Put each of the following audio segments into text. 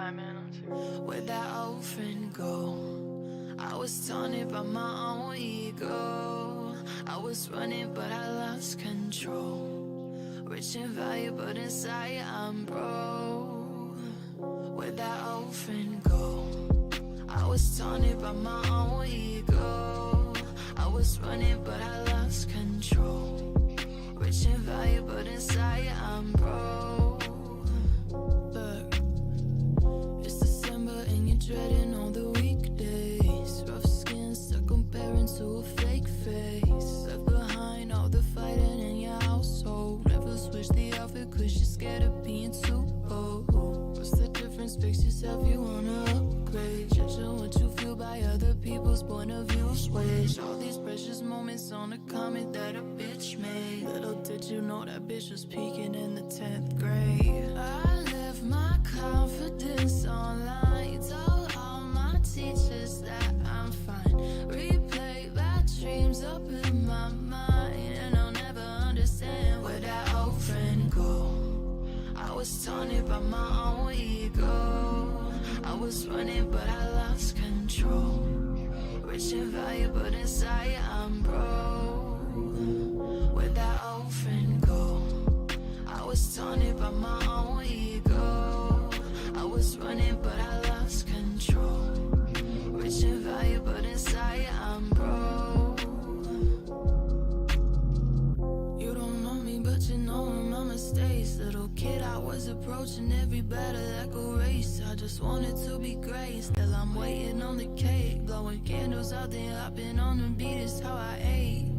Alright, man, I'm too. Where'd that old friend go? I was taunted by my own ego. I was running, but I lost control. Rich and valuable, but inside I'm broke. Where'd that old friend go? I was taunted by my own ego. I was running, but I lost control. Rich and valuable, but inside I'm broke. Look, it's December and you're dreading all the weekdays. Rough skin stuck comparing to a fake face. Left behind all the fighting in your household. Never switch the outfit cause you're scared of being too old. What's the difference? Fix yourself, you wanna upgrade. Judging what you feel by other people's point of view. Switch all these precious moments on a comment that a bitch made. Little did you know that bitch was peaking in the 10th grade. I left my confidence online. Told all my teachers that I'm fine. Replay bad dreams up in my mind, and I'll never understand where that old friend go. I was taunted by my own ego. I was running, but I lost control. Rich and valuable, but inside I'm broke. Where'd that old friend go? I was taunted by my own ego. I was running, but I lost control. Rich and valuable, but inside I'm broke. You don't know me, but you know my mistakes. Little kid, I was approaching every battle like a race. I just wanted to be great. Still I'm waiting on the cake. Blowing candles out there, hopping on the beat is how I ate.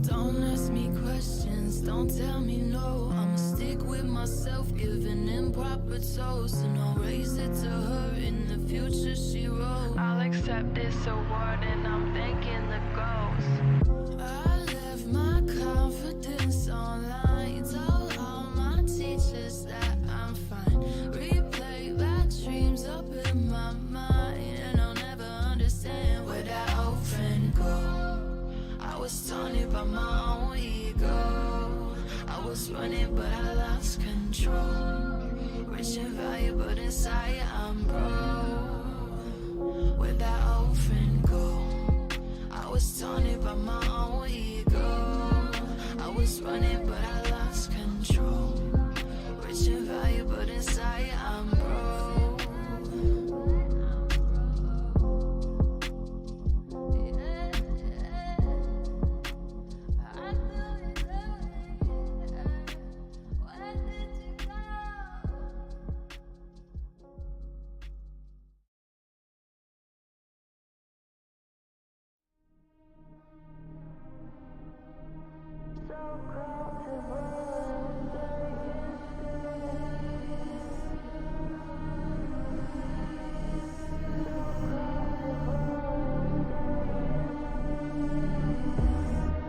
Don't ask me questions, don't tell me no. I'ma stick with myself, giving improper toast. And I'll raise it to her in the future she wrote. I'll accept this award and I'm thanking the ghost. I left my confidence online. Told all my teachers that I'm fine. Replay bad dreams up in my mind, and I'll never understand where that old friend go. I was taunted by my own ego. I was running, but I lost control. Rich and valuable, but inside I'm broke. Where'd that old friend go? I was taunted by my own ego. I was running, but I lost control. Rich and valuable, but inside I'm broke.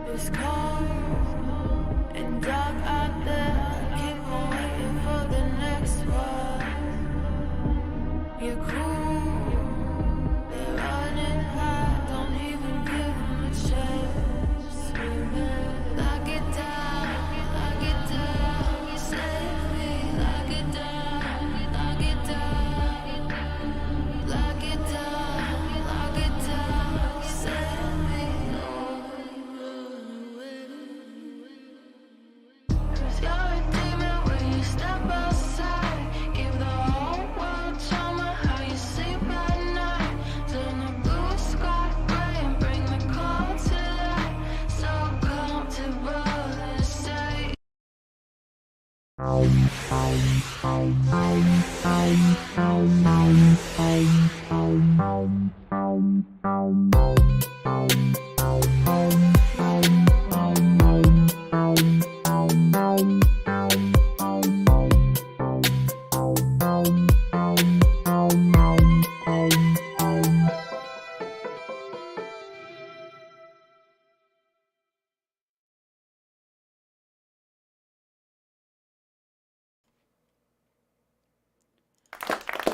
It's cold and dark out there. Keep on waiting for the next one. You're cool, they're running high. Don't even give them a chance. Lock it down, save me. Lock it down, lock it down, save me. Cause you're a demon when you step outside. Give the whole world trauma how you sleep at night. Turn the blue sky gray and bring the cold to light. So comfortable and safe.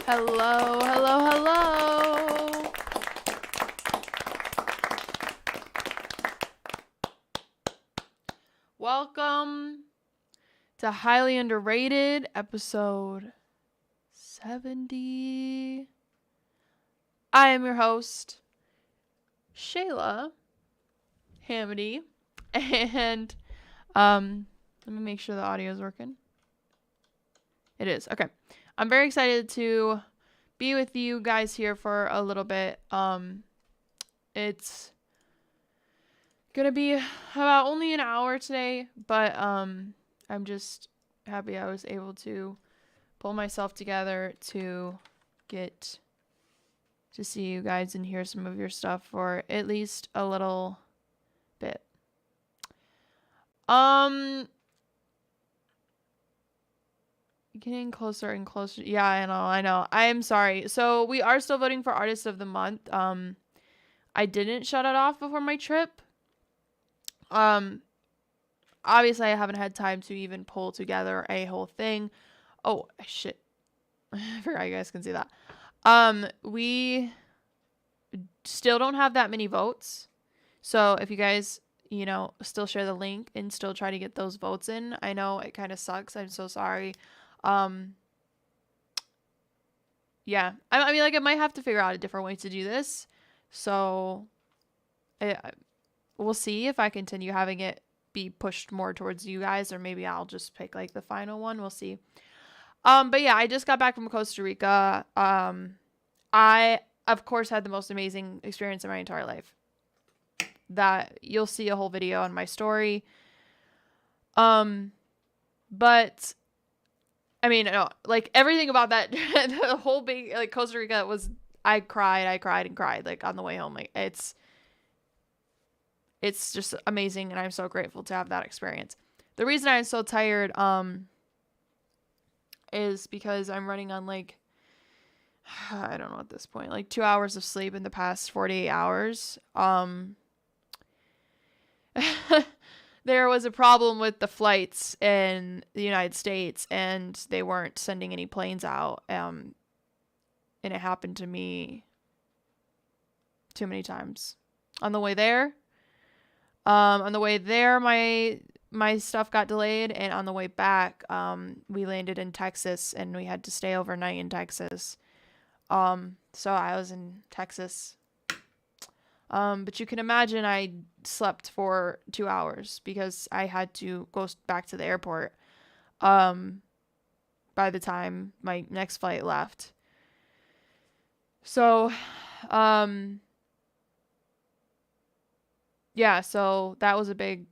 Hello, hello, hello. Welcome to Highly Underrated, episode 70. I am your host, Shaylahamady, and let me make sure the audio is working. It is. Okay. I'm very excited to be with you guys here for a little bit. It's gonna be about only an hour today, but I'm just happy I was able to pull myself together to get to see you guys and hear some of your stuff for at least a little bit. Getting closer and closer. Yeah, I know. I'm sorry. So we are still voting for Artist of the Month. I didn't shut it off before my trip. Obviously I haven't had time to even pull together a whole thing. Oh, shit. I forgot you guys can see that. We still don't have that many votes. So if you guys, still share the link and still try to get those votes in. I know it kind of sucks. I'm so sorry. Yeah. I mean, like, I might have to figure out a different way to do this. So we'll see if I continue having it be pushed more towards you guys, or maybe I'll just pick like the final one. We'll see. But yeah, I just got back from Costa Rica. I of course had the most amazing experience in my entire life. That you'll see a whole video on my story. But I mean, no, like everything about that, the whole big, like Costa Rica was, I cried like on the way home. Like it's just amazing. And I'm so grateful to have that experience. The reason I'm so tired, is because I'm running on like, I don't know at this point, like 2 hours of sleep in the past 48 hours. There was a problem with the flights in the United States and they weren't sending any planes out. And it happened to me too many times. On the way there, my stuff got delayed, and on the way back, we landed in Texas and we had to stay overnight in Texas. So I was in Texas. But you can imagine I slept for 2 hours because I had to go back to the airport, by the time my next flight left. So, yeah, so that was a big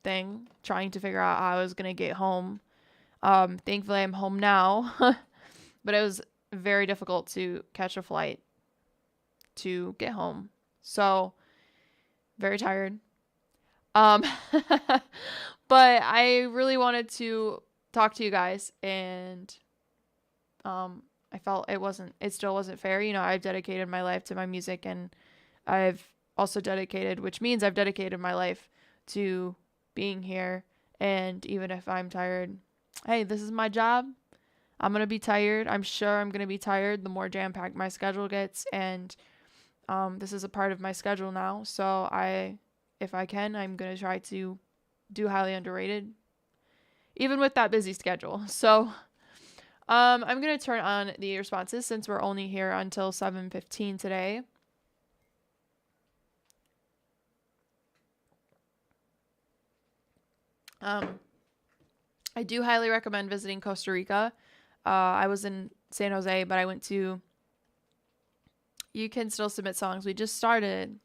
thing, trying to figure out how I was going to get home. Thankfully I'm home now, but it was very difficult to catch a flight to get home. So, very tired. But I really wanted to talk to you guys, and I felt it still wasn't fair. I've dedicated my life to my music, and I've also which means I've dedicated my life to being here. And even if I'm tired, hey, this is my job. I'm going to be tired. I'm sure I'm going to be tired the more jam-packed my schedule gets. And this is a part of my schedule now. So if I can, I'm going to try to do Highly Underrated, even with that busy schedule. So I'm going to turn on the responses since we're only here until 7:15 today. I do highly recommend visiting Costa Rica. I was in San Jose, but I went to... You can still submit songs. We just started.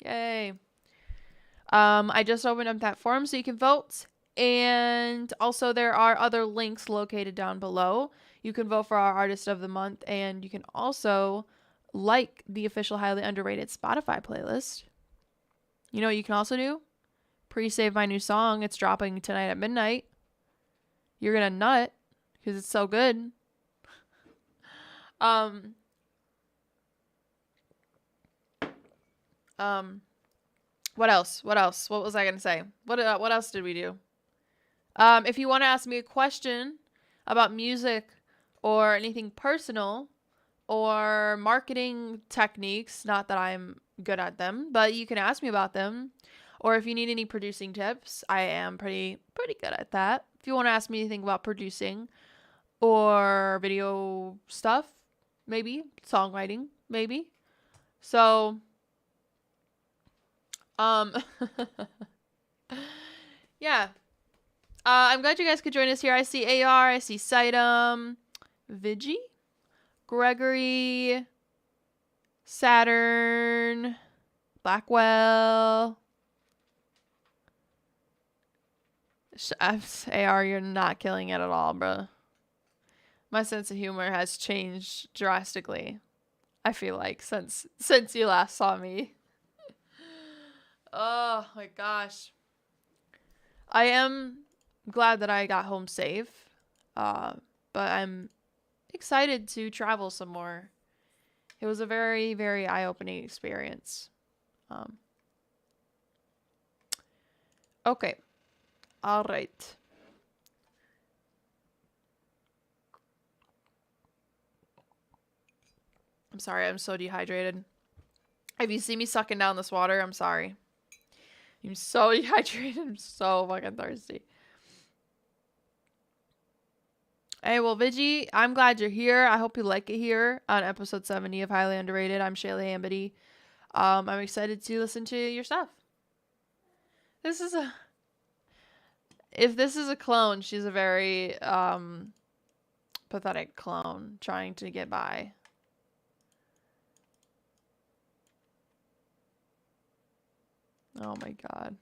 Yay. I just opened up that form so you can vote. And also there are other links located down below. You can vote for our Artist of the Month, and you can also like the official Highly Underrated Spotify playlist. You know what you can also do? Pre-save my new song. It's dropping tonight at midnight. You're gonna nut because it's so good. What else? What was I gonna say? What else did we do? If you want to ask me a question about music or anything personal or marketing techniques, not that I'm good at them, but you can ask me about them. Or if you need any producing tips, I am pretty good at that. if you want to ask me anything about producing or video stuff, maybe songwriting, maybe. So, yeah. I'm glad you guys could join us here. I see AR, I see Sidem, Vigi, Gregory, Saturn, Blackwell. AR, you're not killing it at all, bro. My sense of humor has changed drastically, I feel like, since you last saw me. Oh my gosh. I am glad that I got home safe. But I'm excited to travel some more. It was a very, very eye-opening experience. Okay. All right. I'm sorry, I'm so dehydrated. If you see me sucking down this water, I'm sorry. I'm so dehydrated. I'm so fucking thirsty. Hey, well, Vigi, I'm glad you're here. I hope you like it here on episode 70 of Highly Underrated. I'm shaylahamady. I'm excited to listen to your stuff. If this is a clone, she's a very pathetic clone trying to get by. Oh my god.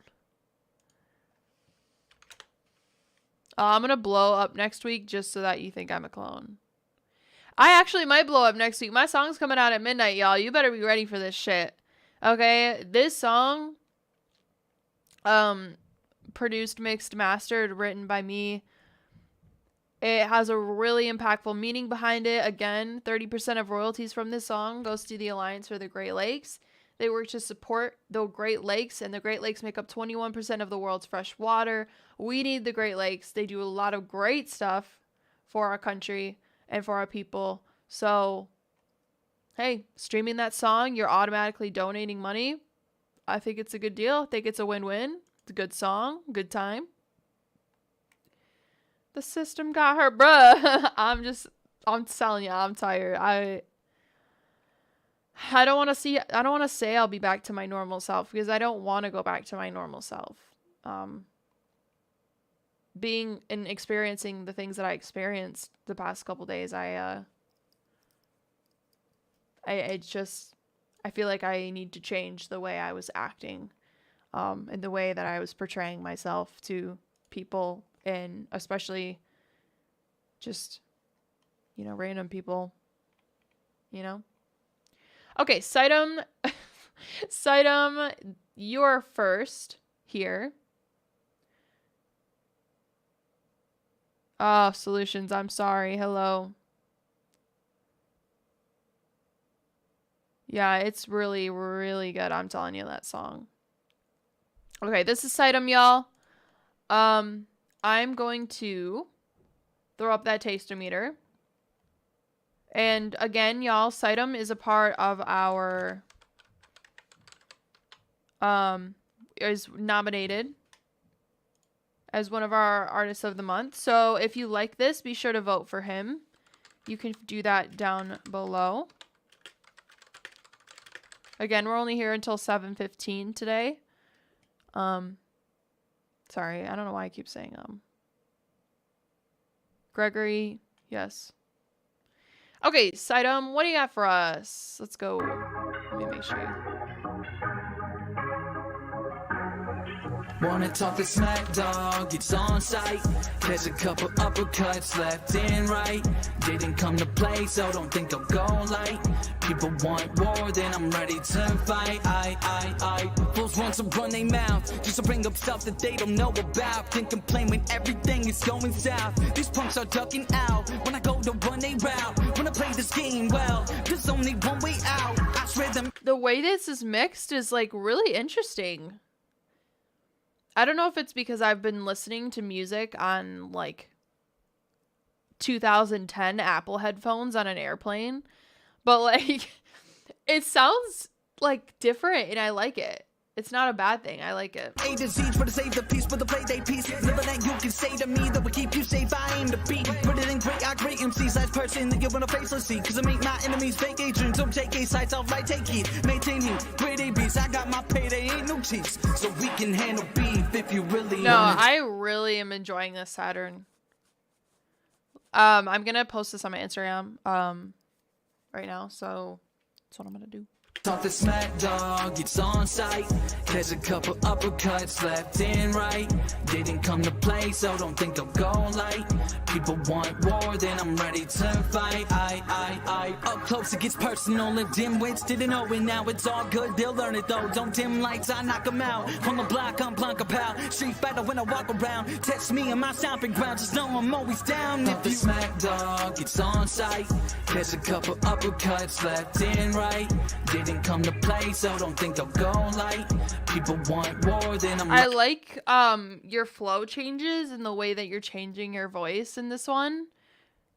I'm gonna blow up next week just so that you think I'm a clone. I actually might blow up next week. My song's coming out at midnight, y'all. You better be ready for this shit. Okay? This song, produced, mixed, mastered, written by me. It has a really impactful meaning behind it. Again, 30% of royalties from this song goes to the Alliance for the Great Lakes. They work to support the Great Lakes, and the Great Lakes make up 21% of the world's fresh water. We need the Great Lakes. They do a lot of great stuff for our country and for our people. So, hey, streaming that song, you're automatically donating money. I think it's a good deal. I think it's a win-win. It's a good song, good time. The system got her, bruh. I'm telling you, I'm tired. I don't want to say I'll be back to my normal self because I don't want to go back to my normal self. Being and experiencing the things that I experienced the past couple days, I feel like I need to change the way I was acting, and the way that I was portraying myself to people, and especially just, random people, Okay, Sidem, you're first here. Oh, Solutions, I'm sorry. Hello. Yeah, it's really, really good. I'm telling you, that song. Okay, this is Sidem, y'all. I'm going to throw up that taster meter. And again, y'all, Sidem is a part of our, is nominated as one of our artists of the month. So if you like this, be sure to vote for him. You can do that down below. Again, we're only here until 7:15 today. Sorry, I don't know why I keep saying, Gregory, yes. Okay, Sidem, what do you got for us? Let's go. Let me make sure. Wanna talk the smack, dog, it's on sight. There's a couple uppercuts left and right. Didn't come to play, so don't think I'll go light. People want war, then I'm ready to fight. Fools want to run their mouth just to bring up stuff that they don't know about. Then complain when everything is going south. These punks are ducking out when I go to run their route. When I play this game well, there's only one way out. I swear them. The way this is mixed is like really interesting. I don't know if it's because I've been listening to music on like 2010 Apple headphones on an airplane, but like it sounds like different and I like it. It's not a bad thing. I like it. A to Z for to save the peace, for the play they piece. Never that you can say to me that will keep you safe. I aim to beat. Put it in great, I great MC size person that you wanna faceless see. Cause I make my enemies fake agents. Don't take a sides off like take heat. Maintain heat, great A beats. I got my payday, ain't no cheats. So we can handle beef if you really No, want it. I really am enjoying this Saturn. I'm gonna post this on my Instagram right now, so that's what I'm gonna do. Talk the smack, dog, it's on sight. There's a couple uppercuts left and right. Didn't come to play, so don't think I'll go light. People want war, then I'm ready to fight. I. Up close, it gets personal. If dimwits didn't know it, now it's all good. They'll learn it though. Don't dim lights, I knock them out. From the block, I'm Blanca pal. Street fighter when I walk around. Test me and my stomping ground, just know I'm always down. Talk the smack, dog, it's on sight. There's a couple uppercuts left and right. Didn't come to play, so don't think I'll go light. People want war, then I'm I like your flow changes and the way that you're changing your voice in this one.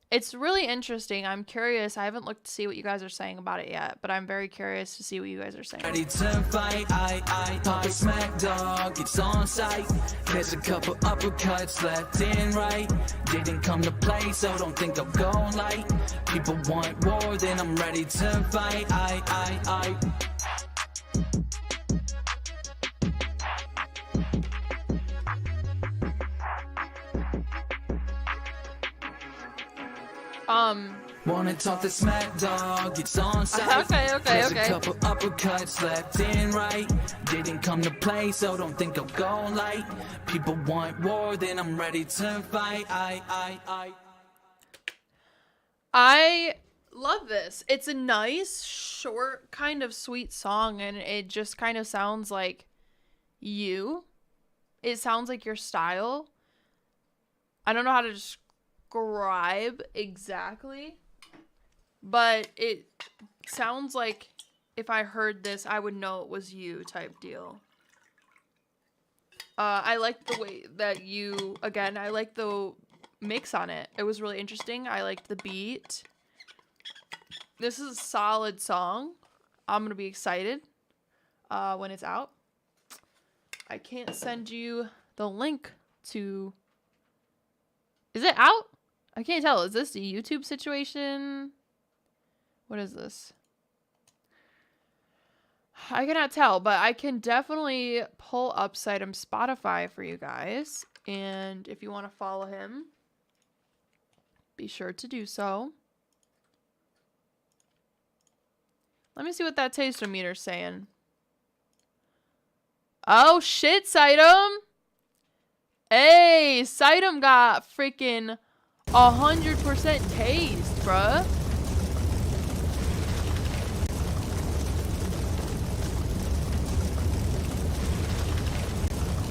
It's really interesting. I'm curious. I haven't looked to see what you guys are saying about it yet, but I'm very curious to see what you guys are saying. ready to fight. I talk a smack, dog, it's on sight. There's a couple uppercuts left and right. Didn't come to play, so don't think I'll go light. People want war, then I'm ready to fight. I. Wanna talk the smack, dog, it's on sight. Okay. There's a couple uppercuts left and right. Didn't come to play, so don't think I'll go light. People want war, then I'm ready to fight. I love this. It's a nice, short, kind of sweet song, and it just kind of sounds like you. It sounds like your style. I don't know how to describe exactly, but it sounds like if I heard this, I would know it was you type deal. I like the way that I like the mix on it. It was really interesting. I liked the beat. This is a solid song. I'm gonna be excited when it's out. I can't send you the link to... Is it out? I can't tell. Is this a YouTube situation? What is this? I cannot tell, but I can definitely pull up Spotify for you guys. And if you want to follow him, be sure to do so. Let me see what that taste-o-meter's saying. Oh, shit, Sitem. Hey, Sitem got freaking 100% taste, bruh.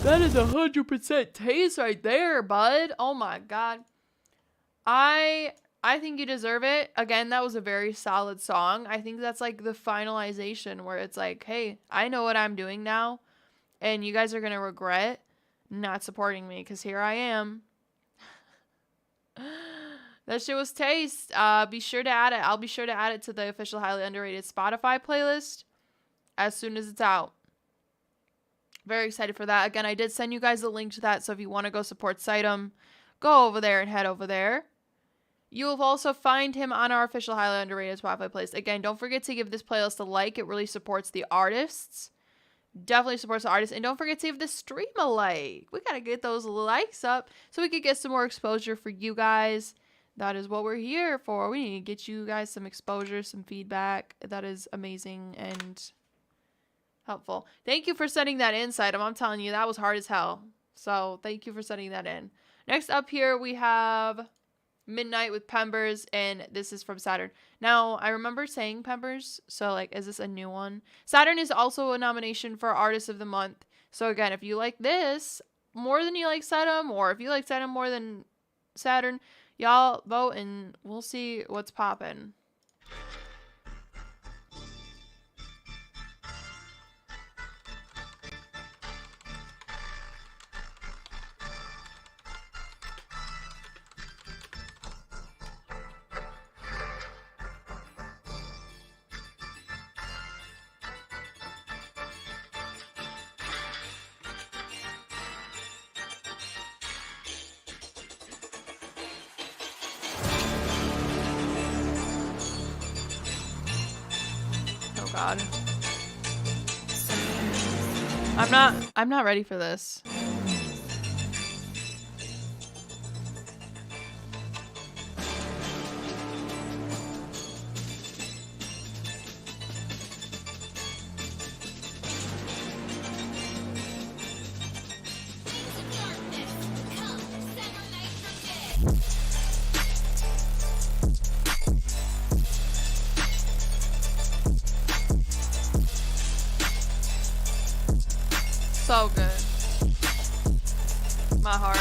That is 100% taste right there, bud. Oh my god. I think you deserve it. Again, that was a very solid song. I think that's like the finalization where it's like, hey, I know what I'm doing now, and you guys are gonna regret not supporting me, because here I am. That shit was taste. Be sure to add it. I'll be sure to add it to the official highly underrated Spotify playlist as soon as it's out. Very excited for that. Again, I did send you guys a link to that, so if you want to go support Sitem, go over there and head over there. You will also find him on our official highly underrated Spotify playlist. Again, don't forget to give this playlist a like. It really supports the artists. Definitely supports the artists. And don't forget to give the stream a like. We got to get those likes up so we could get some more exposure for you guys. That is what we're here for. We need to get you guys some exposure, some feedback. That is amazing and helpful. Thank you for sending that in, Sitem. I'm telling you, that was hard as hell. So thank you for sending that in. Next up here, we have Midnight with Pembers, and this is from Saturn. Now, I remember saying Pembers, so like, is this a new one? Saturn is also a nomination for Artist of the Month. So again, if you like this more than you like Sitem, or if you like Sitem more than Saturn, y'all vote and we'll see what's poppin'. God. I'm not ready for this. So good. My heart.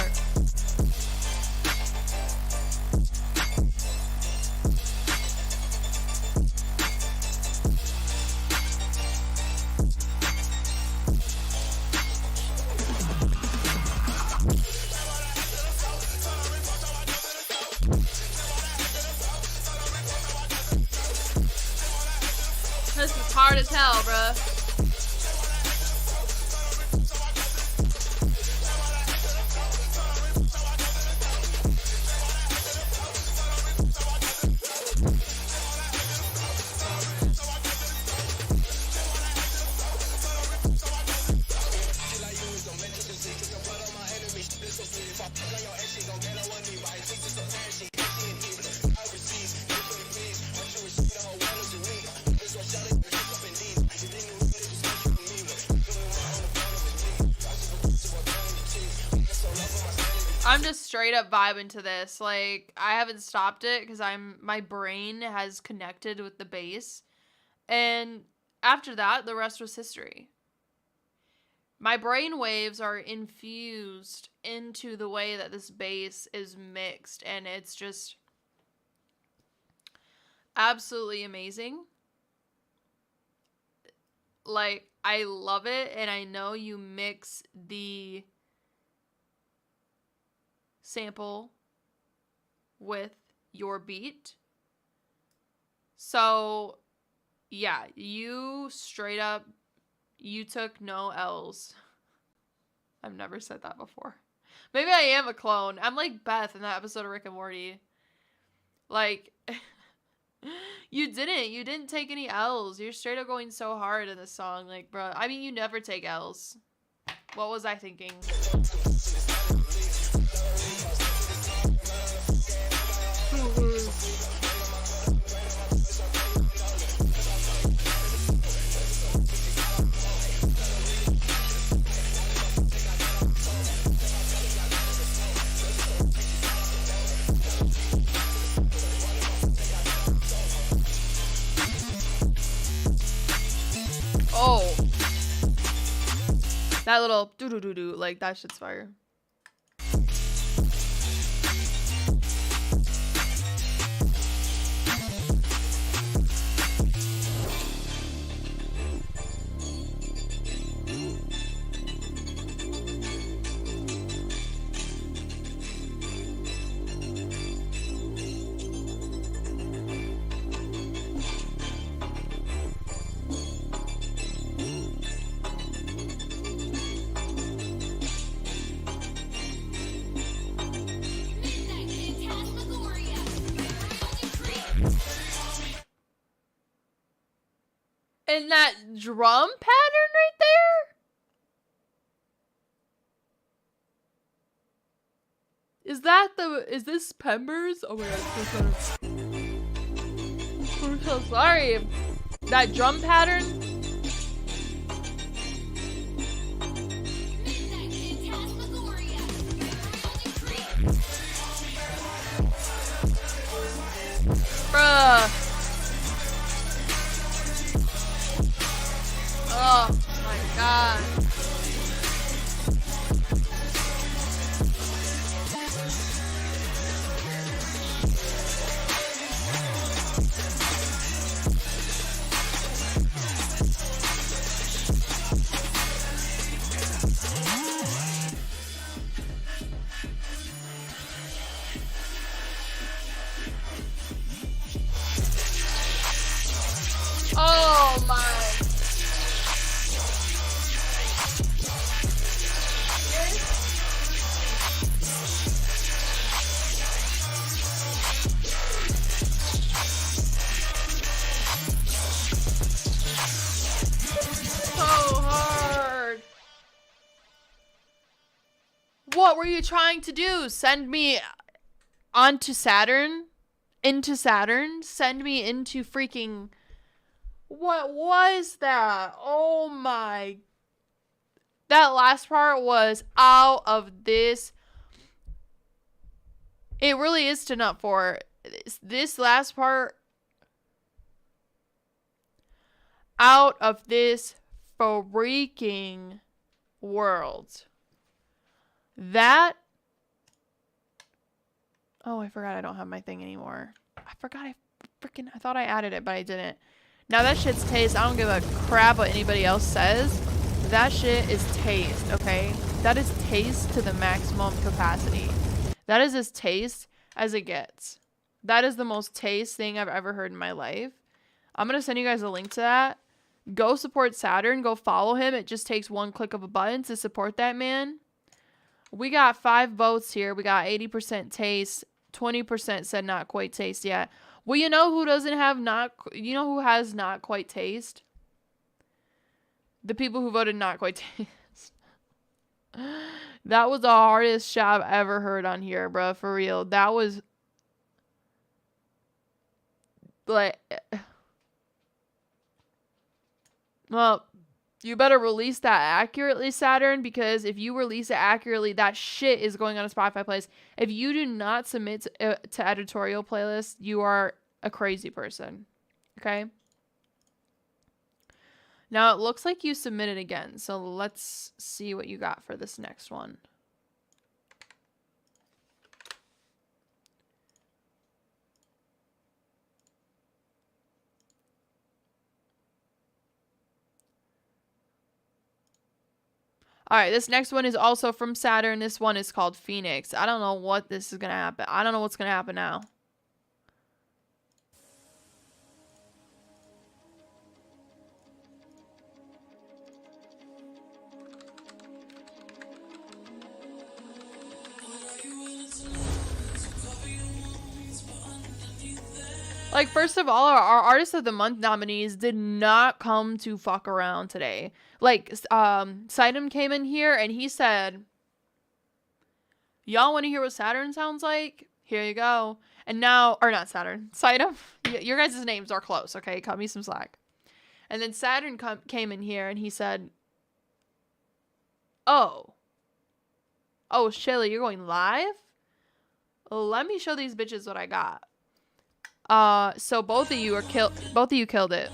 This is hard as hell, bruh. I'm just straight up vibing to this. Like, I haven't stopped it because my brain has connected with the bass. And after that, the rest was history. My brain waves are infused into the way that this bass is mixed, and it's just absolutely amazing. Like, I love it, and I know you mix the sample with your beat. So, yeah, you straight up, you took no L's. I've never said that before. Maybe I am a clone. I'm like Beth in that episode of Rick and Morty. Like, you didn't take any L's. You're straight up going so hard in this song. Like, bro, I mean, you never take L's. What was I thinking? Oh, that little doo-doo-doo-doo, like, that shit's fire. And that drum pattern right there? Is this Pembers? Oh my god, I'm so sorry. That drum pattern? Bruh. Oh my god. What were you trying to do? Send me onto Saturn? Into Saturn? Send me into freaking... What was that? Oh my... That last part was out of this... It really is to nut for. This last part... Out of this freaking world. That... Oh, I forgot I don't have my thing anymore. I thought I added it, but I didn't. Now that shit's taste. I don't give a crap what anybody else says. That shit is taste, okay? That is taste to the maximum capacity. That is as taste as it gets. That is the most taste thing I've ever heard in my life. I'm going to send you guys a link to that. Go support Saturn. Go follow him. It just takes one click of a button to support that man. We got 5 votes here. We got 80% taste. 20% said not quite taste yet. Well, you know who doesn't have you know who has not quite taste? The people who voted not quite taste. That was the hardest shot I've ever heard on here, bro. For real. That was like... Well, you better release that accurately, Saturn, because if you release it accurately, that shit is going on a Spotify playlist. If you do not submit to editorial playlists, you are a crazy person. Okay? Now, it looks like you submitted again, so let's see what you got for this next one. All right, this next one is also from Saturn. This one is called Phoenix. I don't know what this is going to happen. I don't know what's going to happen now. Like, first of all, our Artist of the Month nominees did not come to fuck around today. Like, Sidem came in here and he said, y'all want to hear what Saturn sounds like? Here you go. And now, or not Saturn, Sidem. Your guys' names are close, okay? Cut me some slack. And then Saturn came in here and he said, oh, Shayla, you're going live? Let me show these bitches what I got. So both of you killed it.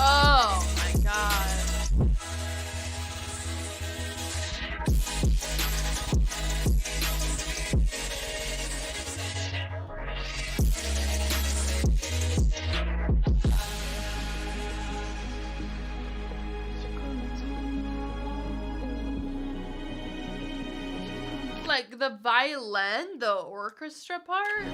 Oh my god. Like the violin, the orchestra part?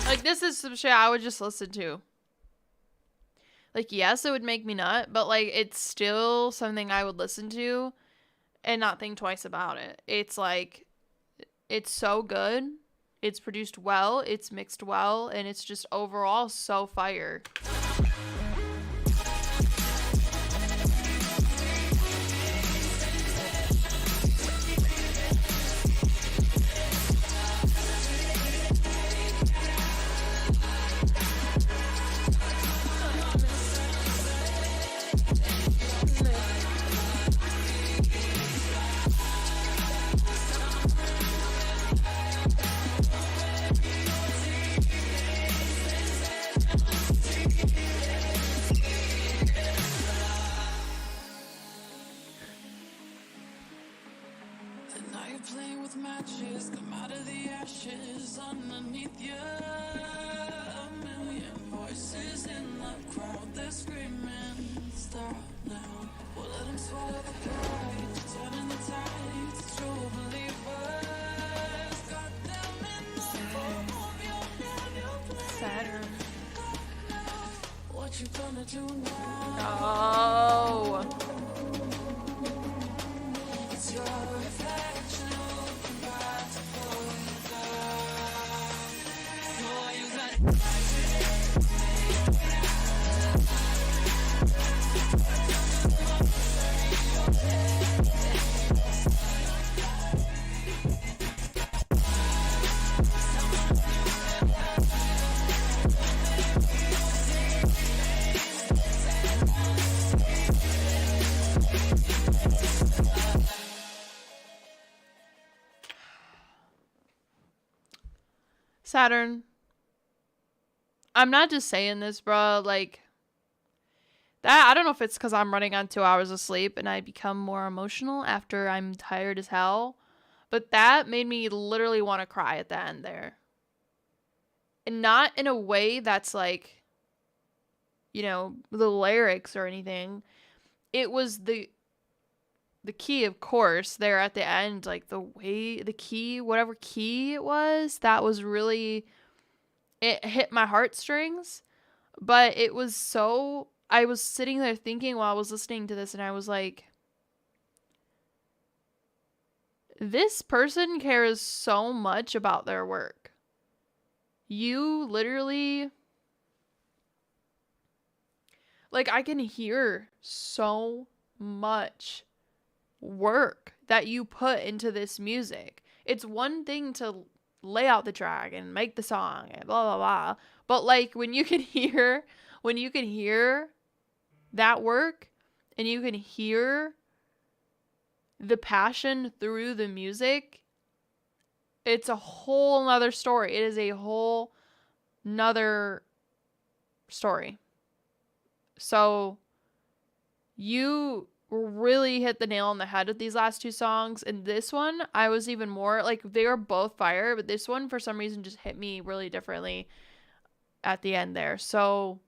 Like, this is some shit I would just listen to. Like, yes, it would make me nut, but, like, it's still something I would listen to and not think twice about it. It's, like, it's so good. It's produced well. It's mixed well. And it's just overall so fire. Now you're playing with matches, come out of the ashes underneath you. A million voices in the crowd, they're screaming, stop now. We'll let them swallow the pride, turning the tide to true believers. Got them in the palm of your hand, you're playing. Saturn. What you gonna do now? Oh. It's your reflection looking back to pull you down. Oh, you got Saturn. I'm not just saying this, bro. Like, that, I don't know if it's because I'm running on 2 hours of sleep and I become more emotional after I'm tired as hell. But that made me literally want to cry at the end there. And not in a way that's like, you know, the lyrics or anything. It was the key, of course, there at the end, like the way, the key, whatever key it was, that was really, it hit my heartstrings. But it was so, I was sitting there thinking while I was listening to this, and I was like, this person cares so much about their work. You literally, like, I can hear so much work that you put into this music. It's one thing to lay out the track and make the song and blah blah blah, but like when you can hear that work and you can hear the passion through the music, it's a whole nother story. It is a whole nother story. So you really hit the nail on the head with these last two songs, and this one I was even more like, they were both fire, but this one for some reason just hit me really differently at the end there. So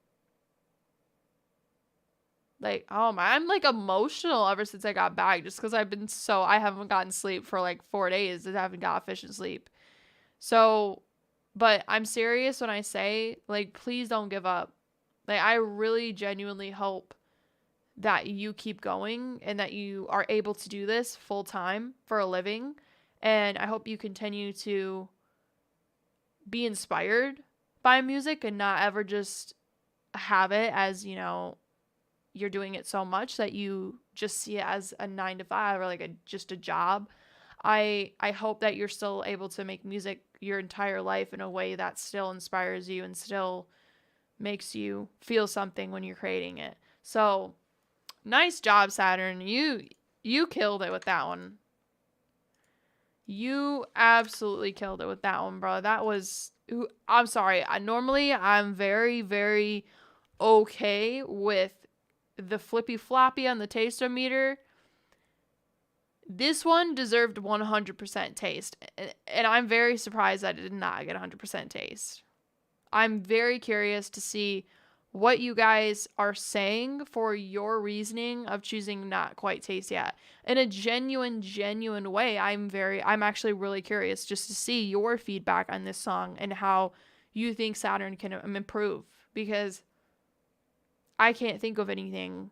like, oh my, I'm like emotional ever since I got back, just because I haven't gotten sleep for like 4 days. I haven't got efficient sleep. So, but I'm serious when I say, like, please don't give up. Like, I really genuinely hope that you keep going and that you are able to do this full time for a living. And I hope you continue to be inspired by music and not ever just have it as, you know, you're doing it so much that you just see it as a 9 to 5 or like just a job. I hope that you're still able to make music your entire life in a way that still inspires you and still makes you feel something when you're creating it. So nice job, Saturn. You killed it with that one. You absolutely killed it with that one, bro. That was, I'm sorry. Normally I'm very, very okay with the flippy floppy on the taste-o-meter. This one deserved 100% taste. And I'm very surprised that it did not get 100% taste. I'm very curious to see what you guys are saying for your reasoning of choosing not quite taste yet. In a genuine way, I'm actually really curious just to see your feedback on this song and how you think Saturn can improve, because I can't think of anything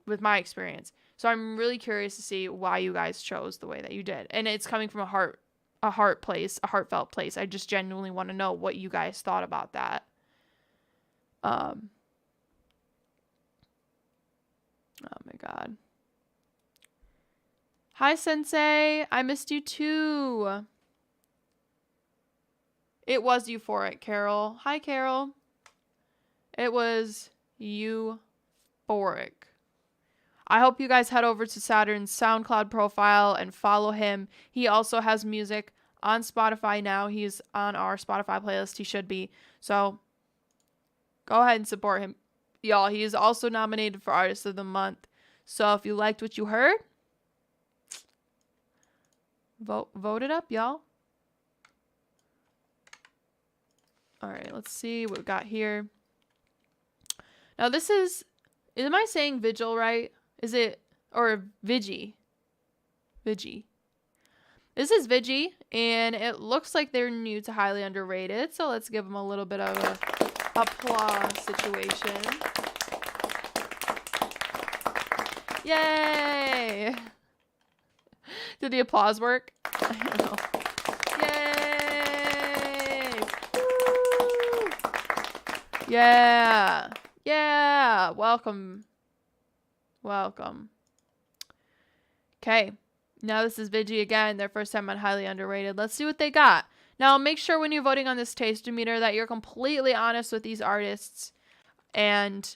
with my experience. So I'm really curious to see why you guys chose the way that you did. And it's coming from a heartfelt place. I just genuinely want to know what you guys thought about that. Oh my God. Hi, Sensei. I missed you too. It was euphoric, Carol. Hi, Carol. It was euphoric. I hope you guys head over to Saturn's SoundCloud profile and follow him. He also has music on Spotify now. He's on our Spotify playlist. He should be. So go ahead and support him. Y'all, he is also nominated for Artist of the Month. So if you liked what you heard, Vote it up, y'all. All right, let's see what we got here. Now this is, am I saying Vigil right? Is it, or Vigi? Vigi. This is Vigi, and it looks like they're new to Highly Underrated, so let's give them a little bit of a applause situation. Yay! Did the applause work? I don't know. Yay! Woo! Yeah! Yeah! Welcome. Welcome. Okay. Now this is Vigi again, their first time on Highly Underrated. Let's see what they got. Now make sure when you're voting on this taste meter that you're completely honest with these artists. And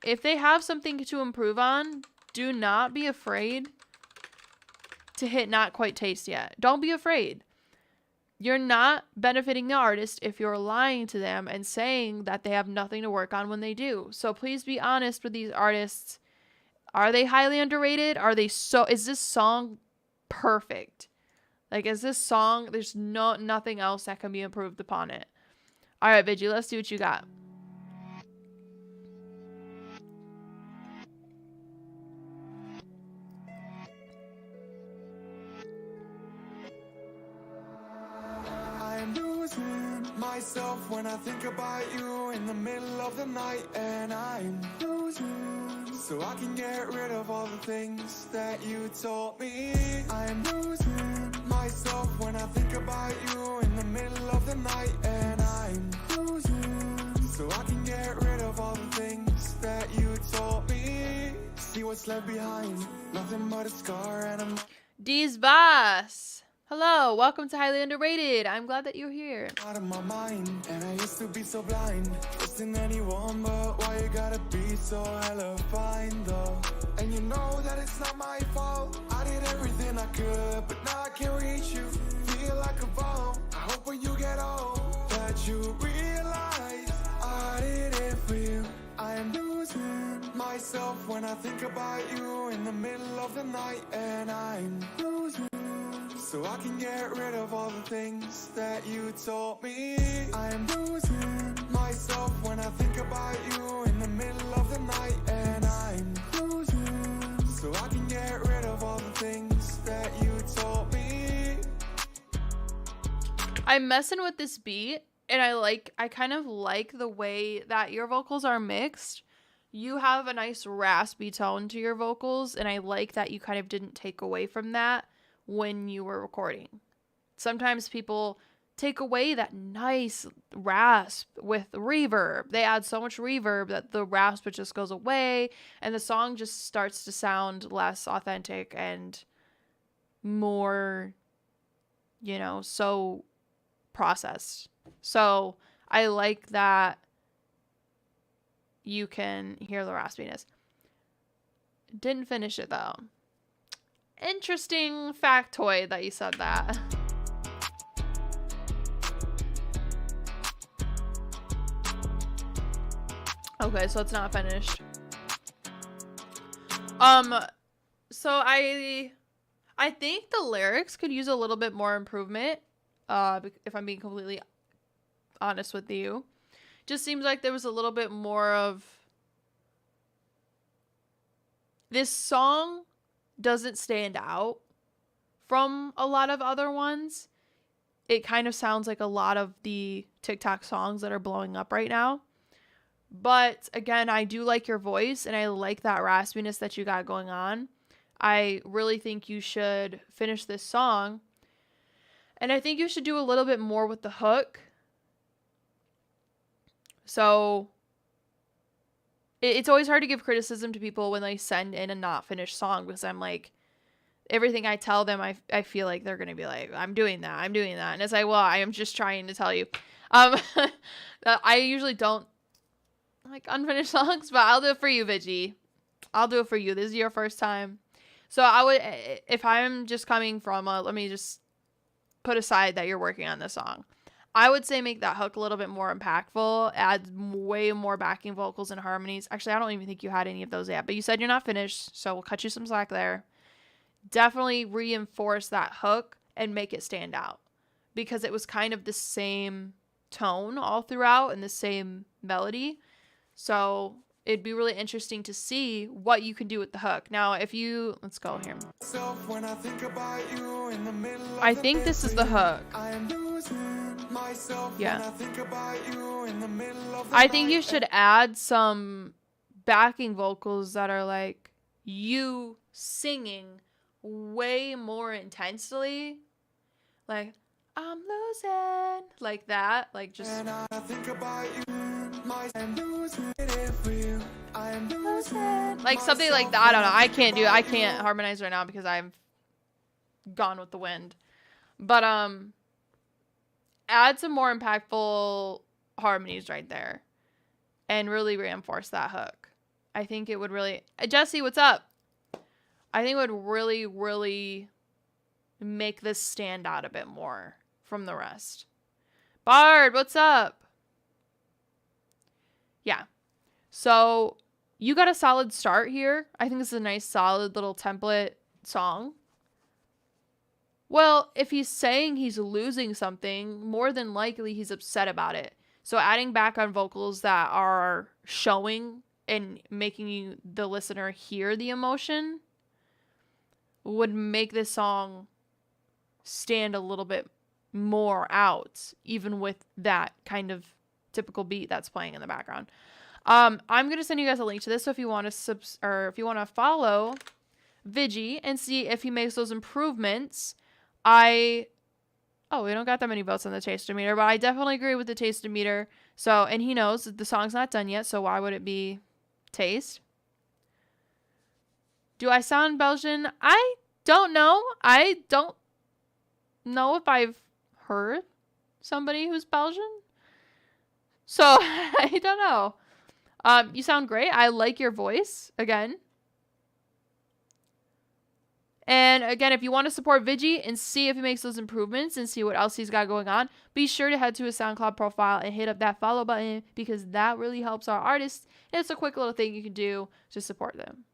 if they have something to improve on, do not be afraid to hit not quite taste yet. Don't be afraid. You're not benefiting the artist if you're lying to them and saying that they have nothing to work on when they do. So please be honest with these artists. Are they highly underrated? Are they is this song perfect? Like, is this song, there's nothing else that can be improved upon it. All right, Vigi, let's see what you got. I'm losing myself when I think about you in the middle of the night, and I'm losing so I can get rid of all the things that you taught me. I'm losing myself when I think about you in the middle of the night, and I'm losing so I can get rid of all the things that you taught me. See what's left behind, nothing but a scar, and I'm D's Boss. Hello, welcome to Highly Underrated. I'm glad that you're here. out of my mind, and I used to be so blind, trusting anyone, but why you gotta be so hella fine though? And you know that it's not my fault. I did everything I could, but now I can't reach you. Feel like a ball. I hope when you get old that you realize I did it for you. I am losing myself when I think about you in the middle of the night, and I'm losing so I can get rid of all the things that you taught me. I am losing myself when I think about you in the middle of the night, and I'm losing so I can get rid of all the things that you taught me. I'm messing with this beat, and I kind of like the way that your vocals are mixed. You have a nice raspy tone to your vocals, and I like that you kind of didn't take away from that when you were recording. Sometimes people take away that nice rasp with reverb. They add so much reverb that the rasp just goes away and the song just starts to sound less authentic and more, so processed. So I like that you can hear the raspiness. Didn't finish it though. Interesting factoid that you said that. Okay, so it's not finished. So I think the lyrics could use a little bit more improvement. If I'm being completely honest with you, just seems like there was a little bit more of this song doesn't stand out from a lot of other ones. It kind of sounds like a lot of the TikTok songs that are blowing up right now. But again, I do like your voice and I like that raspiness that you got going on. I really think you should finish this song. And I think you should do a little bit more with the hook. So it's always hard to give criticism to people when they send in a not finished song, because I'm like, everything I tell them, I feel like they're going to be like, I'm doing that. And it's like, well, I am just trying to tell you. I usually don't like unfinished songs, but I'll do it for you, Vigi. I'll do it for you. This is your first time. So I would, if I'm just coming from let me just put aside that you're working on this song, I would say make that hook a little bit more impactful, add way more backing vocals and harmonies. Actually, I don't even think you had any of those yet, but you said you're not finished, so we'll cut you some slack there. definitely reinforce that hook and make it stand out, because it was kind of the same tone all throughout and the same melody. So it'd be really interesting to see what you can do with the hook. Now, if you, let's go here. I think this is the hook. Yeah. I think you should add some backing vocals that are like you singing way more intensely. Like, I'm losing. Like that. Like just. Like something like that. I don't know. I can't harmonize right now because I'm gone with the wind. But add some more impactful harmonies right there and really reinforce that hook. I think it would really, Jesse, what's up? I think it would really, really make this stand out a bit more from the rest. Bard, what's up? Yeah. So you got a solid start here. I think this is a nice, solid little template song. Well, if he's saying he's losing something, more than likely he's upset about it. So adding back on vocals that are showing and making you, the listener, hear the emotion would make this song stand a little bit more out, even with that kind of typical beat that's playing in the background. I'm gonna send you guys a link to this, so if you want to follow Vigi and see if he makes those improvements. We don't got that many votes on the taster meter, but I definitely agree with the taster meter. So, and he knows that the song's not done yet, so why would it be taste? Do I sound Belgian? I don't know. I don't know if I've heard somebody who's Belgian. So, I don't know. You sound great. I like your voice, again. And again, if you want to support Vigi and see if he makes those improvements and see what else he's got going on, be sure to head to his SoundCloud profile and hit up that follow button, because that really helps our artists. And it's a quick little thing you can do to support them.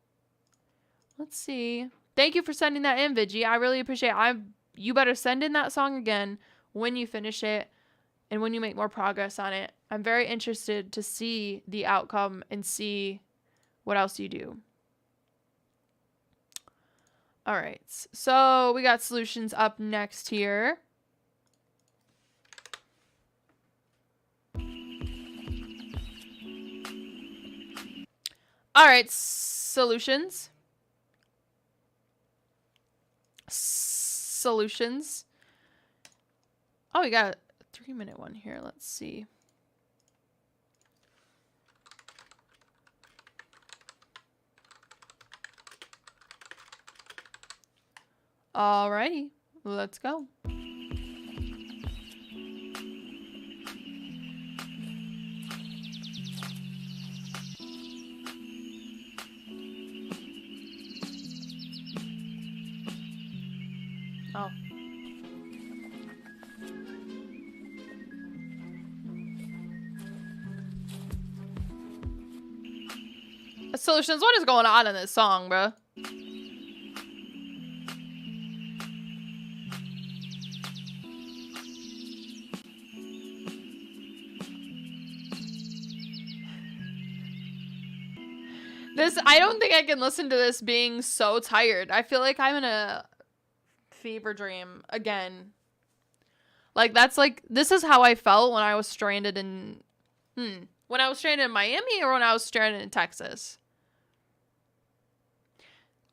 Let's see. Thank you for sending that in, Vigi. I really appreciate it. You better send in that song again when you finish it and when you make more progress on it. I'm very interested to see the outcome and see what else you do. All right, so we got Solutions up next here. All right, Solutions. Oh, we got a 3-minute one here. Let's see. Alrighty, let's go. Oh. Solutions, what is going on in this song, bruh? I don't think I can listen to this being so tired. I feel like I'm in a fever dream again. Like, this is how I felt when I was stranded in, when I was stranded in Miami or when I was stranded in Texas.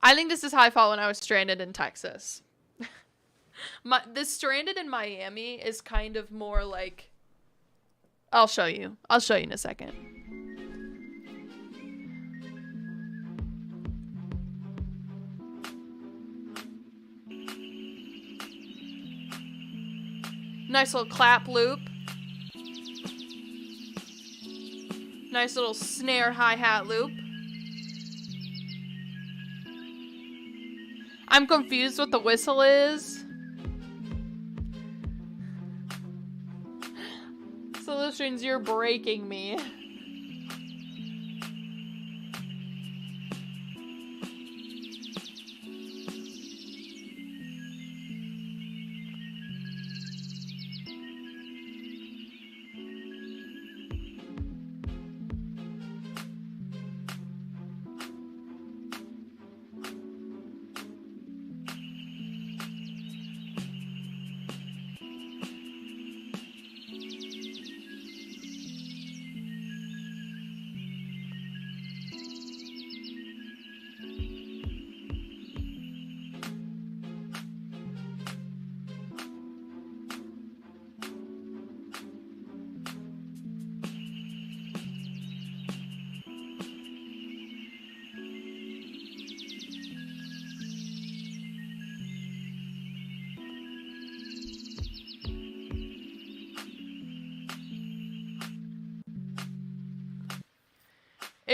I think this is how I felt when I was stranded in Texas. This stranded in Miami is kind of more like, I'll show you in a second. Nice little clap loop. Nice little snare hi-hat loop. I'm confused what the whistle is. Solutions, you're breaking me.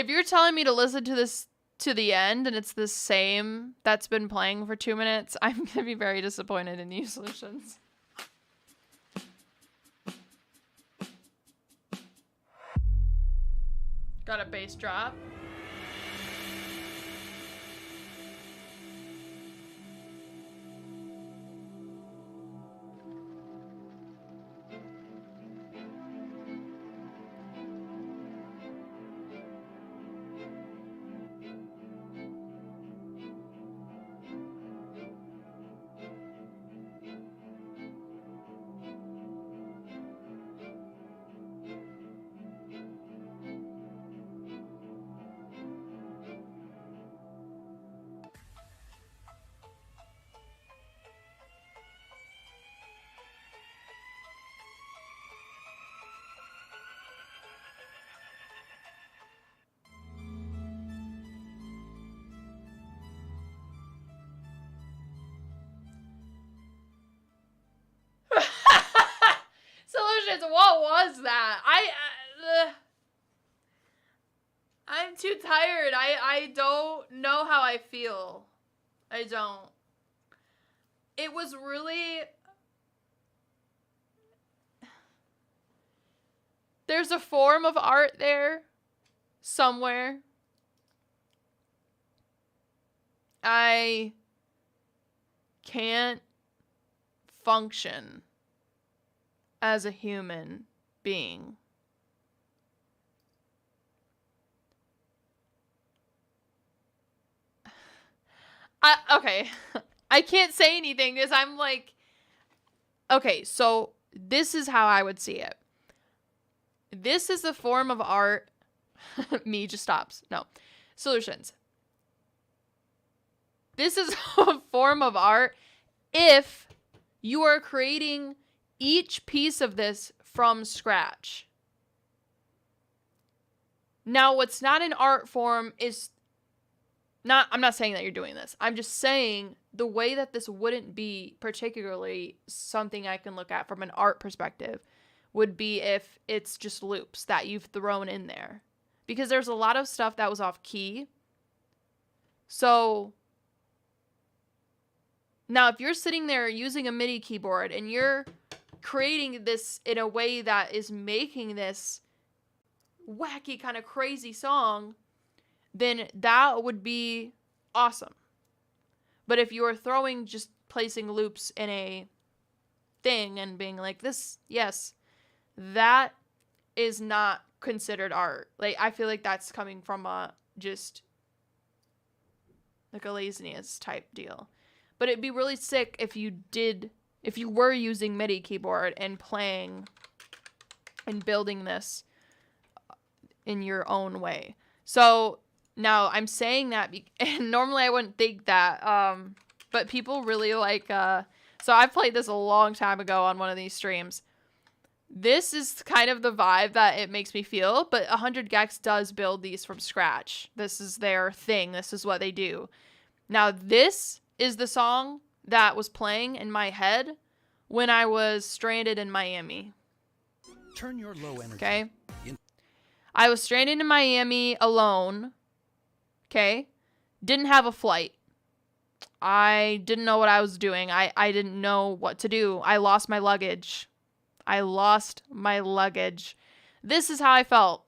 If you're telling me to listen to this to the end and it's the same that's been playing for 2 minutes, I'm gonna be very disappointed in you, Solutions. Got a bass drop. Solutions, what was that? I'm too tired. I don't know how I feel. I don't. It was really... There's a form of art there somewhere. I can't function as a human being. Okay. I can't say anything because I'm like, okay, so this is how I would see it. This is a form of art. Me just stops. No. Solutions. This is a form of art if you are creating each piece of this from scratch. Now, what's not an art form is not, I'm not saying that you're doing this. I'm just saying the way that this wouldn't be particularly something I can look at from an art perspective would be if it's just loops that you've thrown in there. Because there's a lot of stuff that was off key. So now if you're sitting there using a MIDI keyboard and you're creating this in a way that is making this wacky kind of crazy song, then that would be awesome. But if you are throwing, just placing loops in a thing and being like this, yes, that is not considered art. Like, I feel like that's coming from a just like a laziness type deal. But it'd be really sick if you were using MIDI keyboard and playing and building this in your own way. So now I'm saying that, and normally I wouldn't think that, but people really like, so I played this a long time ago on one of these streams. This is kind of the vibe that it makes me feel, but 100 Gex does build these from scratch. This is their thing. This is what they do. Now, this is the song that was playing in my head when I was stranded in Miami. Turn your low energy. Okay? I was stranded in Miami alone. Okay? Didn't have a flight. I didn't know what I was doing. I didn't know what to do. I lost my luggage. This is how I felt.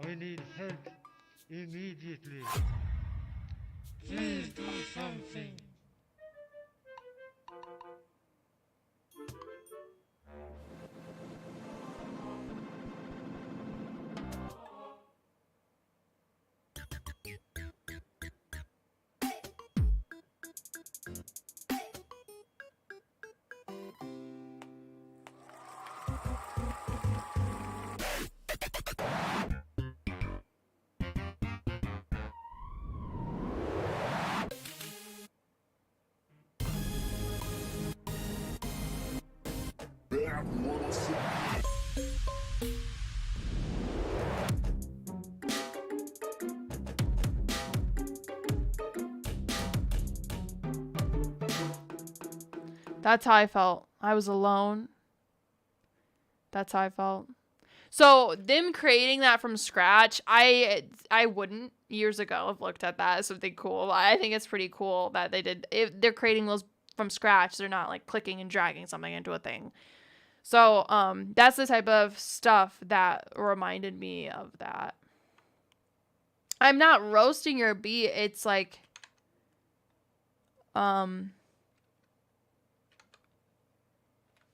I need help immediately. Please do something. That's how I felt. I was alone. That's how I felt. So them creating that from scratch, I wouldn't years ago have looked at that as something cool. I think it's pretty cool that they did. If they're creating those from scratch, they're not like clicking and dragging something into a thing. So that's the type of stuff that reminded me of that. I'm not roasting your beat. It's like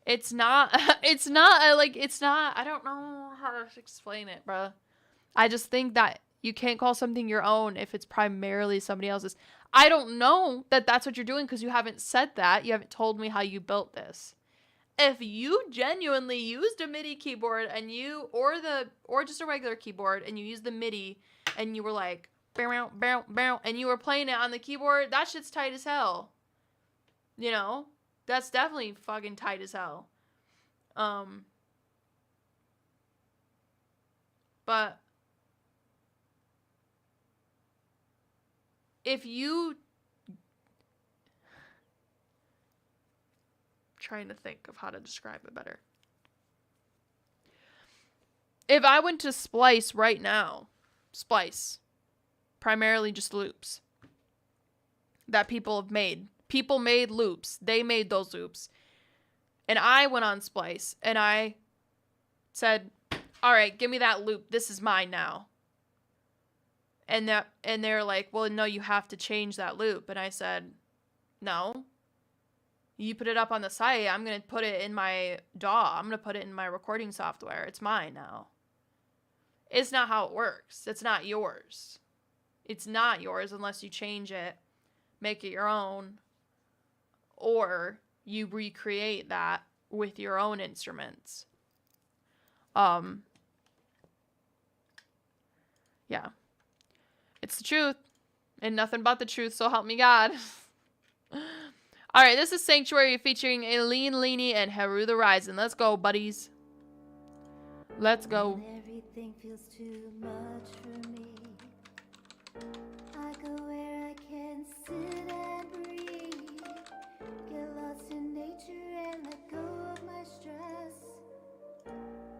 it's not I don't know how to explain it, bro. I just think that you can't call something your own if it's primarily somebody else's. I don't know that that's what you're doing because you haven't said that. You haven't told me how you built this. If you genuinely used a MIDI keyboard and or just a regular keyboard and you used the MIDI and you were like bow, bow, bow, and you were playing it on the keyboard, that shit's tight as hell. You know? That's definitely fucking tight as hell. But if you trying to think of how to describe it better. If I went to Splice right now, Splice, primarily just loops that people have made. People made loops. They made those loops. And I went on Splice and I said, all right, give me that loop. This is mine now. And they're like, well, no, you have to change that loop. And I said, no. You put it up on the site. I'm going to put it in my DAW. I'm going to put it in my recording software. It's mine now. It's not how it works. It's not yours. It's not yours unless you change it, make it your own, or you recreate that with your own instruments. Yeah. It's the truth. And nothing but the truth, so help me God. Alright, this is Sanctuary featuring Aileen Leany and Haru the Rising. Let's go, buddies. Let's go. When everything feels too much for me, I go where I can sit and breathe. Get lost in nature and let go of my stress.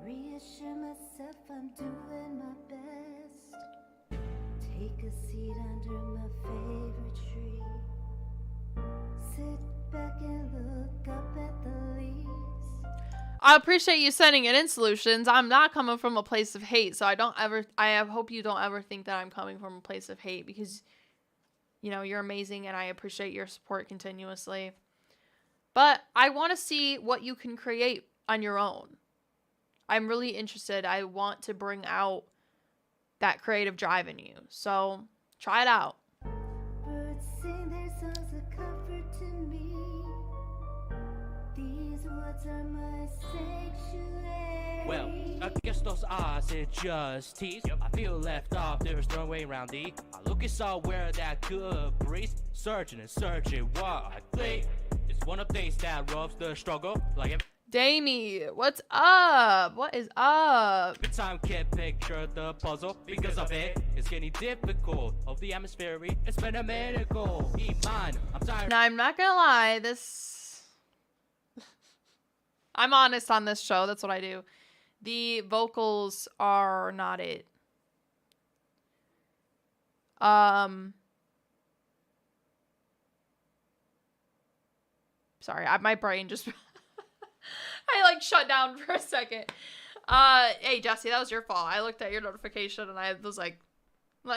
Reassure myself I'm doing my best. Take a seat under my favorite tree. Sit back and look up at the leaves. I appreciate you sending it in, Solutions. I'm not coming from a place of hate, so I hope you don't ever think that I'm coming from a place of hate, because, you know, you're amazing and I appreciate your support continuously. But I want to see what you can create on your own. I'm really interested. I want to bring out that creative drive in you. So try it out. Birds sing their songs of comfort to me. These words are my sanctuary. Well, I guess those odds it just tease. I feel left off, there's no way around the. I look somewhere that could breeze. Searching and searching what I think. It's one of days that robs the struggle. Like every Damie, what's up? What is up? time can't picture the puzzle. Because of it, it's getting difficult. Of the atmosphere, it's been a miracle. Eat mine, I'm tired. Now, I'm not gonna lie, I'm honest on this show, that's what I do. The vocals are not it. Sorry, my brain just... I like shut down for a second. Hey Jesse, that was your fault. I looked at your notification and I was like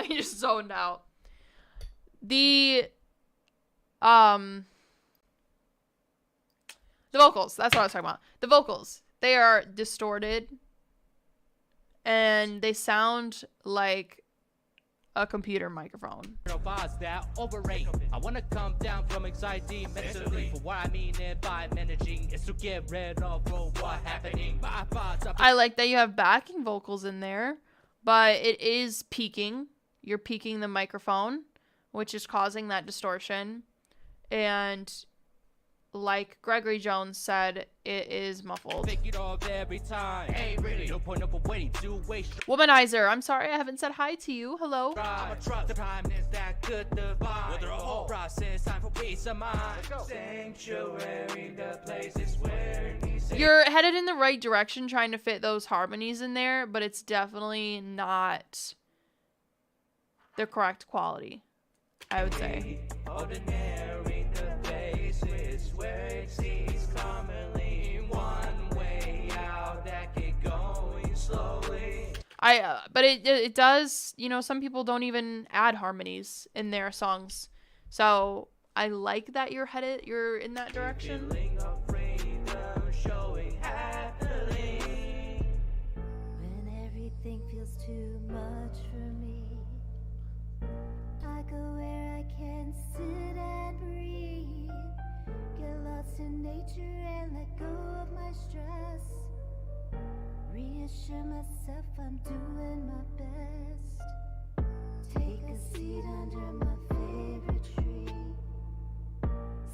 just zoned out. The vocals, that's what I was talking about. The vocals, they are distorted and they sound like a computer microphone. That overrate. I want to come down from anxiety mentally. For what I mean by managing is to get rid of what happening. I like that you have backing vocals in there, but it is peaking. You're peaking the microphone, which is causing that distortion. And like Gregory Jones said, it is muffled. Pick it off every time. Hey, really? No point of waiting to waste. Womanizer, I'm sorry I haven't said hi to you. Hello. I'm a trust. The time is that good divine. Whether a whole process, time for peace of mind. Sanctuary, the place is where he's safe. You're headed in the right direction trying to fit those harmonies in there, but it's definitely not the correct quality, I would say. Ordinary, the place is where it sees commonly one way out that get going slowly. But it does, you know, some people don't even add harmonies in their songs. So I like that you're in that direction. Feeling of freedom showing happily. When everything feels too much for me, I go where I can sit and breathe. Get lost in nature and let go of my stress. Reassure myself I'm doing my best. Take a seat under my favorite tree.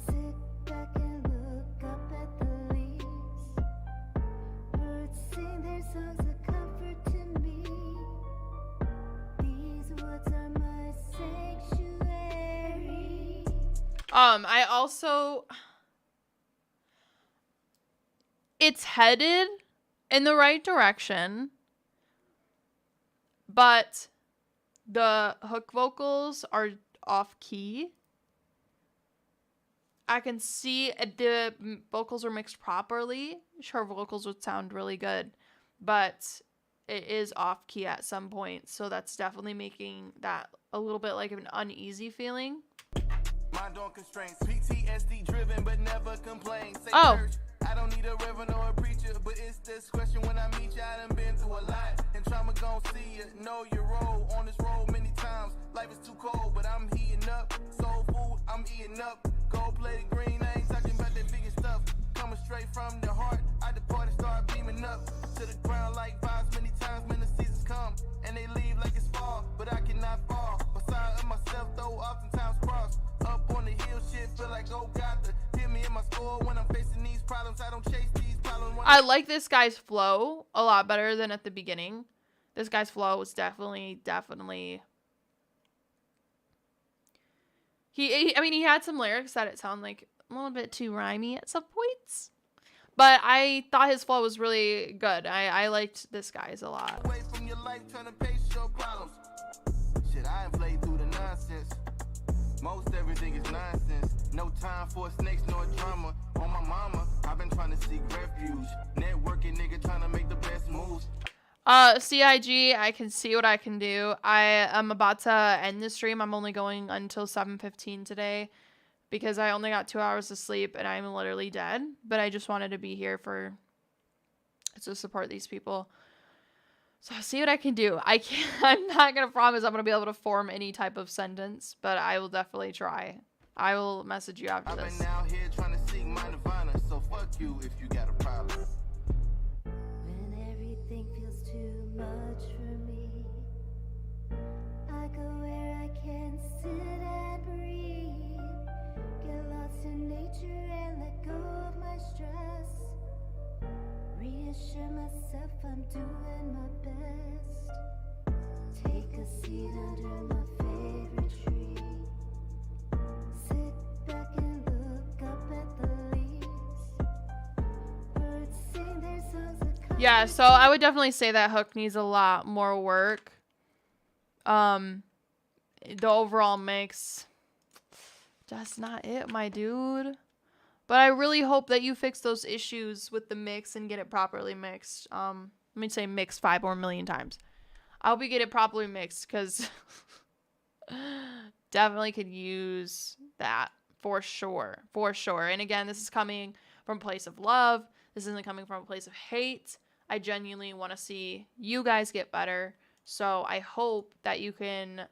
Sit back and look up at the leaves. Birds sing their songs of comfort to me. These woods are my sanctuary. I also, it's headed in the right direction, but the hook vocals are off key. I can see the vocals are mixed properly. Her vocals would sound really good, but it is off key at some point. So that's definitely making that a little bit like an uneasy feeling. Mind on constraints, PTSD driven, but never complain. Say Oh. church, I don't need a reverend or a preacher, but it's discretion when I meet you. I done been through a lot, and trauma gon' see you. Know your role on this road many times. Life is too cold, but I'm heating up. Soul food, I'm eating up. Gold-plated green, I ain't talking about that biggest stuff. Coming straight from the heart, I depart and start beaming up to the ground like vibes many times when the seasons come, and they leave like it's fall, but I cannot fall. Beside of myself, though, oftentimes cross. Up on the hill, shit feel like oh God, hit me in my score when I'm facing these problems. I don't chase these problems. I like this guy's flow a lot better than at the beginning. This guy's flow was definitely. He had some lyrics that it sounded like a little bit too rhymey at some points. But I thought his flow was really good. I liked this guy's a lot. Away from your life, trying to face your problems. Shit, I ain't played through the nonsense. Most everything is nonsense. No time for snakes nor drama. On my mama, I've been trying to seek refuge. Networking nigga trying to make the best moves. CIG, I can see what I can do. I am about to end the stream. I'm only going until 7:15 today because I only got 2 hours of sleep and I'm literally dead. But I just wanted to be here to support these people. So I'll see what I can do. I'm not going to promise I'm going to be able to form any type of sentence, but I will definitely try. I will message you after I've this. been out here trying to seek my nirvana, so fuck you if you got a problem. When everything feels too much for me, I go where I can sit and breathe. Get lost in nature and let go of my stress. Reassure myself I'm doing my best. Take a seat under my favorite tree. Sit back and look up at the leaves. Birds sing their songs of comfort. Yeah, so I would definitely say that hook needs a lot more work. The overall mix, that's not it, my dude. But I really hope that you fix those issues with the mix and get it properly mixed. Let me say mixed 5 more million times. I hope you get it properly mixed because definitely could use that for sure. For sure. And again, this is coming from a place of love. This isn't coming from a place of hate. I genuinely want to see you guys get better. So I hope that you can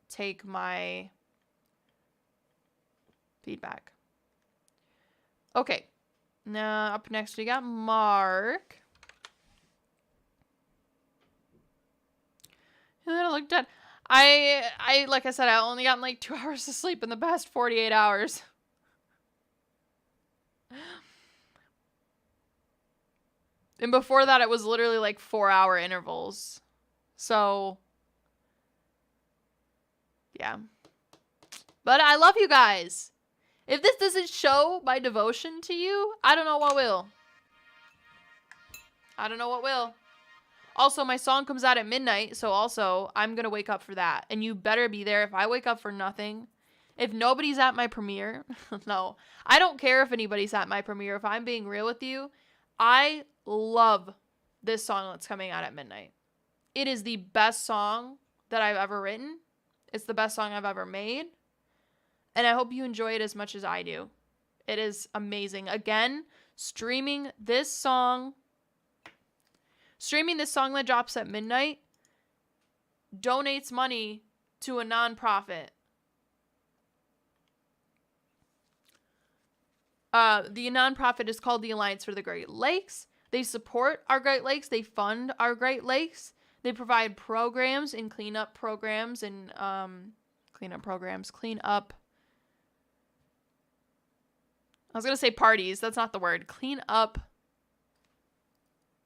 take my feedback. Okay. Now up next we got Mark. I look dead. I like I said, I only gotten like 2 hours of sleep in the past 48 hours. And before that, it was literally like 4-hour intervals. So, yeah. But I love you guys. If this doesn't show my devotion to you, I don't know what will. I don't know what will. Also, my song comes out at midnight, so also, I'm going to wake up for that. And you better be there. If I wake up for nothing, if nobody's at my premiere, no. I don't care if anybody's at my premiere. If I'm being real with you, I love this song that's coming out at midnight. It is the best song that I've ever written. It's the best song I've ever made. And I hope you enjoy it as much as I do. It is amazing. Again, streaming this song that drops at midnight donates money to a nonprofit. The nonprofit is called the Alliance for the Great Lakes. They support our Great Lakes. They fund our Great Lakes. They provide programs and cleanup programs and I was going to say parties. That's not the word. Clean up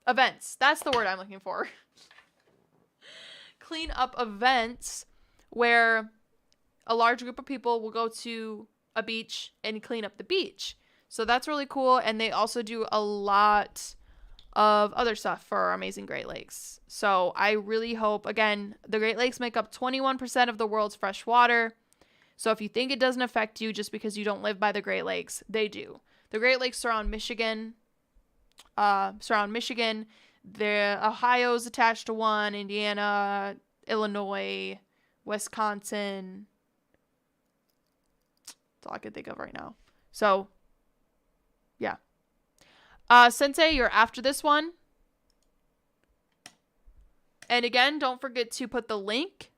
events. That's the word I'm looking for. Clean up events where a large group of people will go to a beach and clean up the beach. So that's really cool. And they also do a lot of other stuff for our amazing Great Lakes. So I really hope, again, the Great Lakes make up 21% of the world's fresh water. So if you think it doesn't affect you just because you don't live by the Great Lakes, they do. The Great Lakes surround Michigan. The Ohio's attached to one, Indiana, Illinois, Wisconsin. That's all I can think of right now. So, yeah. Sensei, you're after this one. And again, don't forget to put the link.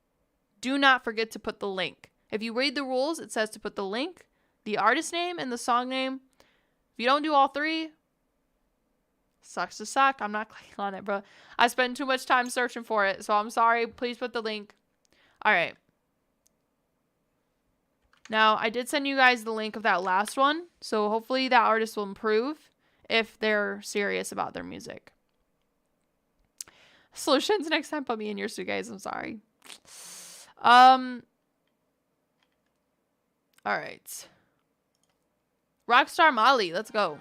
Do not forget to put the link. If you read the rules, it says to put the link, the artist name, and the song name. If you don't do all three, sucks to suck. I'm not clicking on it, bro. I spent too much time searching for it, so I'm sorry. Please put the link. All right. Now, I did send you guys the link of that last one, so hopefully that artist will improve if they're serious about their music. Solutions next time, put me in your suit, guys. I'm sorry. All right. Rockstar Molly, let's go.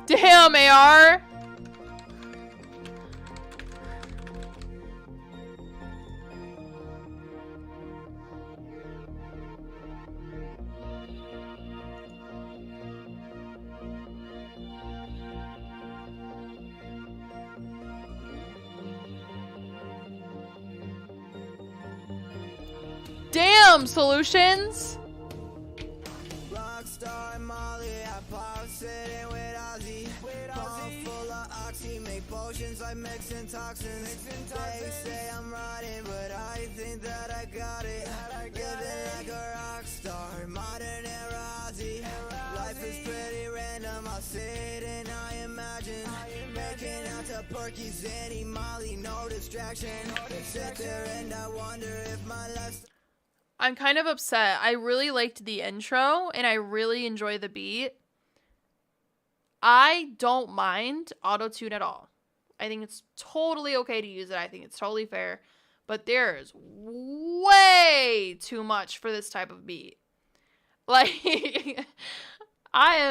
Damn, AR. Damn, Solutions. Rockstar Molly, I pop sitting with Ozzy. Pump full of oxy, make potions like mixing toxins. They say I'm rotting, but I think that I got it. Living like a rock star, modern era Ozzy. Life is pretty random, I'll sit and I imagine making out to Porky, Zanny, Molly, no distraction. Sit there and I wonder if my life's... I'm kind of upset. I really liked the intro and I really enjoy the beat. I don't mind auto-tune at all. I think it's totally okay to use it. I think it's totally fair. But there's way too much for this type of beat. Like, I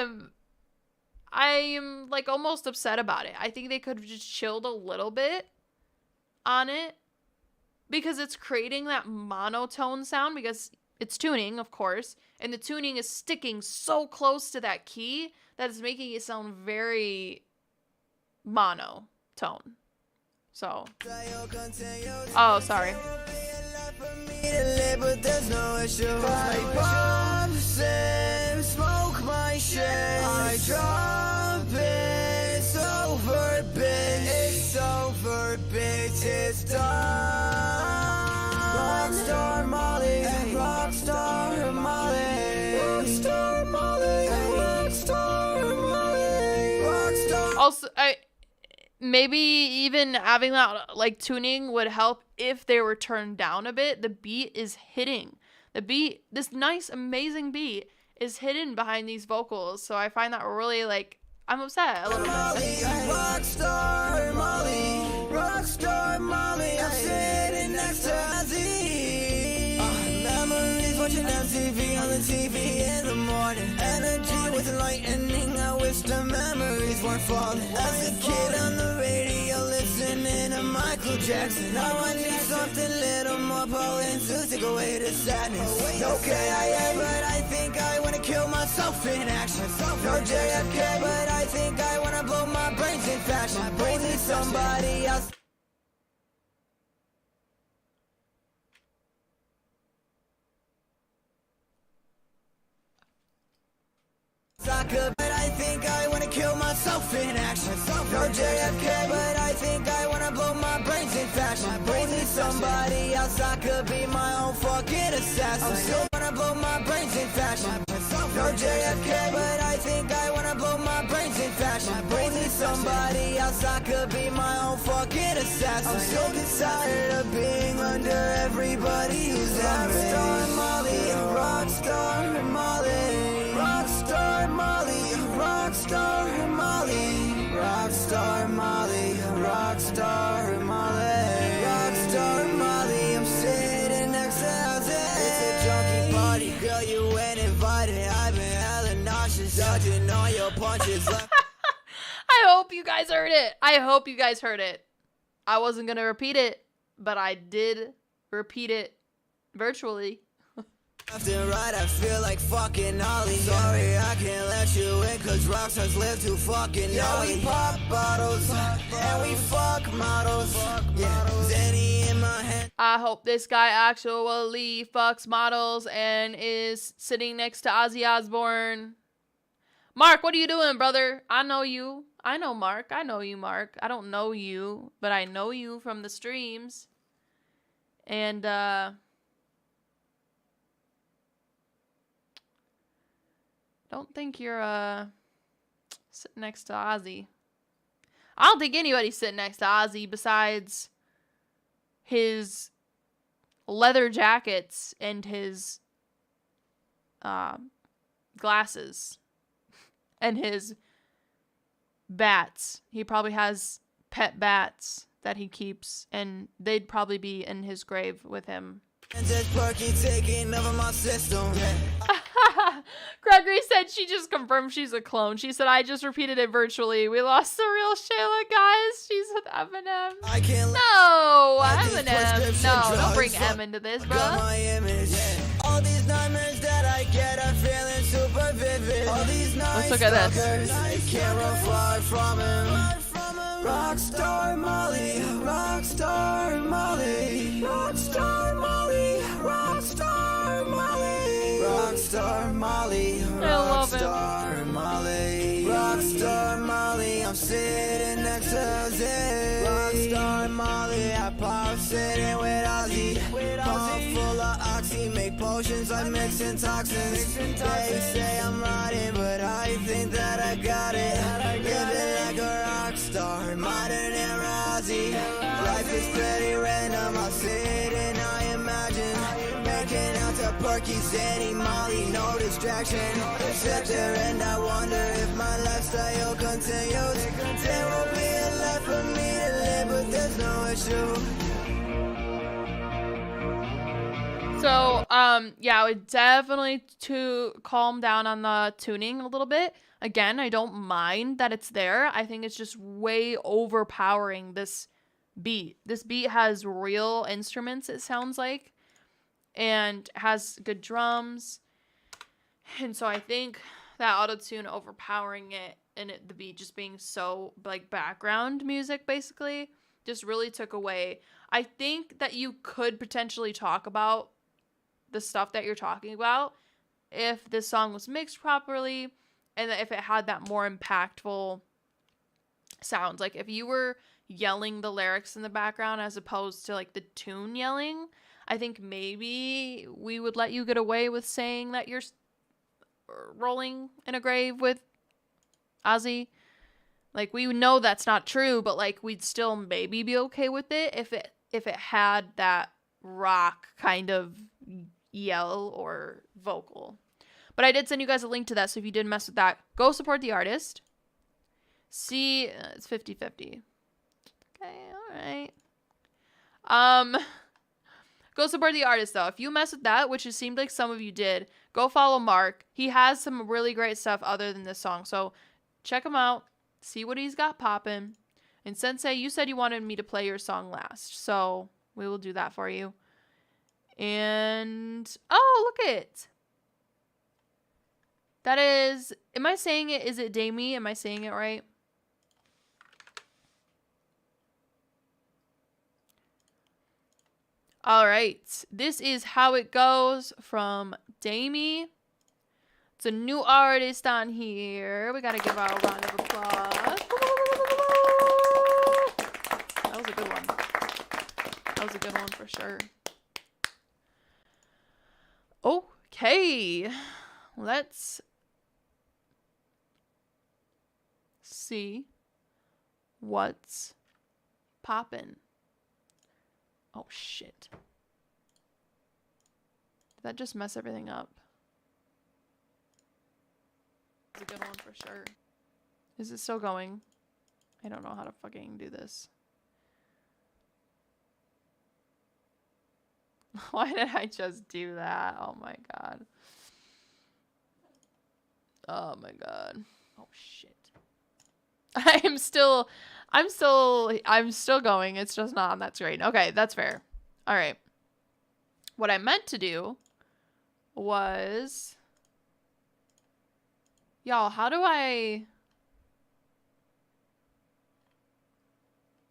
am like almost upset about it. I think they could have just chilled a little bit on it. Because it's creating that monotone sound because it's tuning, of course. And the tuning is sticking so close to that key that it's making it sound very monotone. So. Oh, sorry. Smoke my shit. I drop it. It's over, bitch. It's over, bitch. It's done. Rockstar Molly. Rockstar Molly. Rockstar Molly. Rockstar Molly. Rockstar. Also, maybe even having that like tuning would help if they were turned down a bit. The beat is hitting. The beat, this nice, amazing beat, is hidden behind these vocals. So I find that really like, I'm upset a little bit. Rockstar Molly, rockstar Molly, I'm sitting next to Ozzy. Memories watching MTV on the TV in the morning. Energy with lightning, I wish the memories weren't falling. As a kid on the radio listening to Michael Jackson. Now I need something little more potent to take away the sadness. Okay, I am, but I think I wanna kill myself in action. No JFK, but I think I wanna blow my brains in fashion. Only somebody else. But I think I wanna kill myself in action. No JFK, but I think I wanna blow my brains in fashion. Only somebody else, I could be my own fucking assassin. I still wanna blow my brains in fashion. No JFK, but I think I wanna blow my brains in fashion. Only somebody else, I could be my own fucking assassin. I'm so tired of being under everybody who's rockstar Molly, rockstar Molly, rockstar Molly, rockstar Molly, rockstar Molly, rockstar Molly, rockstar Molly. I'm sitting next to Ozzy. It's a junkie party, girl, you ain't invited. I've been hella nauseous, dodging all your punches. I hope you guys heard it. I hope you guys heard it. I wasn't gonna repeat it, but I did repeat it virtually. Left and right, I feel like fucking Ollie. Sorry, I can't let you in, cause rockstars live too fucking gnarly. We pop bottles, and we fuck models. Yeah, Zenny in my hand. I hope this guy actually fucks models and is sitting next to Ozzy Osbourne. Mark, what are you doing, brother? I know you. I know Mark. I know you, Mark. I don't know you, but I know you from the streams. And, don't think you're, sitting next to Ozzy. I don't think anybody's sitting next to Ozzy besides his leather jackets and his, glasses. And his bats. He probably has pet bats that he keeps, and they'd probably be in his grave with him. And just Perky taking over my system. Gregory said she just confirmed she's a clone. She said, I just repeated it virtually. We lost the real Shayla, guys. She's with Eminem. I can't No, Eminem. No, don't bring M into this, bro. my image. All these nightmares that I get are feeling super vivid. All these Let's look at this. stalkers, I can't run far from him. Rockstar Molly, rockstar Molly, rockstar Molly, rockstar Molly, rockstar Molly, I love him. rockstar Molly, rockstar Molly. I'm sitting next to Ozzy. Rockstar Molly, I pop sitting with Ozzy. Pump full of oxy, make potions like mixing toxins. They say I'm riding, but I think that I got it. Living like a rock star, modern era Ozzy. Life is pretty random, I sit and I imagine making out to Perky, Zanny, Molly, no distraction. Sit there and I wonder if my lifestyle continues. There will be a life for me to live, but there's no issue. So, yeah, I would definitely to calm down on the tuning a little bit. Again, I don't mind that it's there. I think it's just way overpowering this beat. This beat has real instruments, it sounds like, and has good drums. And so I think that auto-tune overpowering it and the beat just being so, like, background music, basically, just really took away. I think that you could potentially talk about the stuff that you're talking about if this song was mixed properly and if it had that more impactful sounds. Like if you were yelling the lyrics in the background as opposed to like the tune yelling, I think maybe we would let you get away with saying that you're rolling in a grave with Ozzy. Like, we know that's not true, but like we'd still maybe be okay with it if it had that rock kind of yell or vocal. But I did send you guys a link to that, so if you did mess with that, go support the artist. See, it's 50-50. Okay, all right. Go support the artist, though. If you mess with that, which it seemed like some of you did, go follow Mark. He has some really great stuff other than this song, so check him out. See what he's got popping. And Sensei, you said you wanted me to play your song last, so we will do that for you. And, oh, look it. That is, am I saying it, is it Damie? Am I saying it right? All right, this is How It Goes from Damie. It's a new artist on here. We gotta give our a round of applause. That was a good one. That was a good one for sure. Okay, let's see what's poppin'. Oh, shit. Did that just mess everything up? It's a good one for sure. Is it still going? I don't know how to fucking do this. Why did I just do that? Oh my god. Oh my god. Oh shit. I'm still going. It's just not on that screen. Okay, that's fair. All right. What I meant to do was, y'all, how do I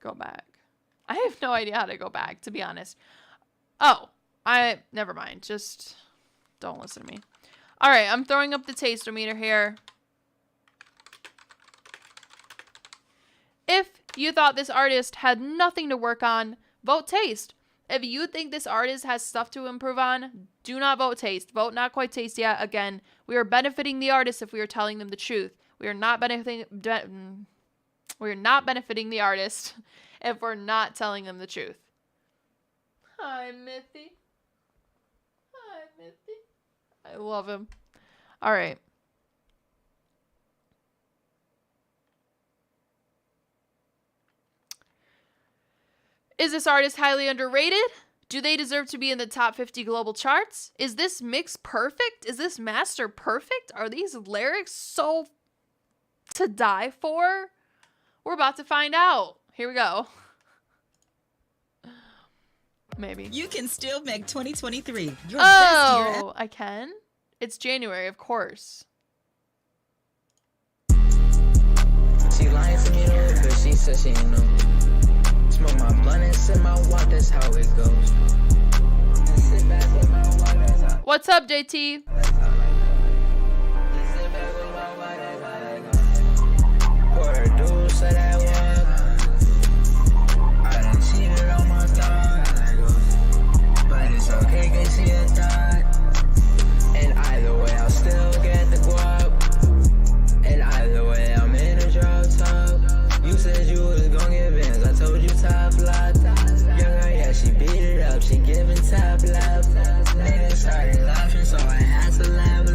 go back? I have no idea how to go back, to be honest. Oh, never mind. Just don't listen to me. All right, I'm throwing up the taste-o-meter here. If you thought this artist had nothing to work on, vote taste. If you think this artist has stuff to improve on, do not vote taste. Vote not quite taste yet. Again, we are benefiting the artist if we are telling them the truth. We are not benefiting the artist if we're not telling them the truth. Hi, Mithy. Hi, Mithy. I love him. All right. Is this artist highly underrated? Do they deserve to be in the top 50 global charts? Is this mix perfect? Is this master perfect? Are these lyrics so to die for? We're about to find out. Here we go. Maybe. You can still make 2023 your best year. Oh, I can? It's January, of course. She lying to me a little bit, she said she ain't know. Smoke my blunt and sip my walk, that's how it goes. Sit back with my walk, that's how. What's up, JT? Pour her dude, so that walk. I done cheated on my dog. But it's okay, cause she a dog. And either way, I'll still get the guap. And either way, I'm in a drop top. You said you was gon' get bands, I told you top lock. Younger, yeah, she beat it up, she giving top lap. Niggas started laughing, so I had to laugh.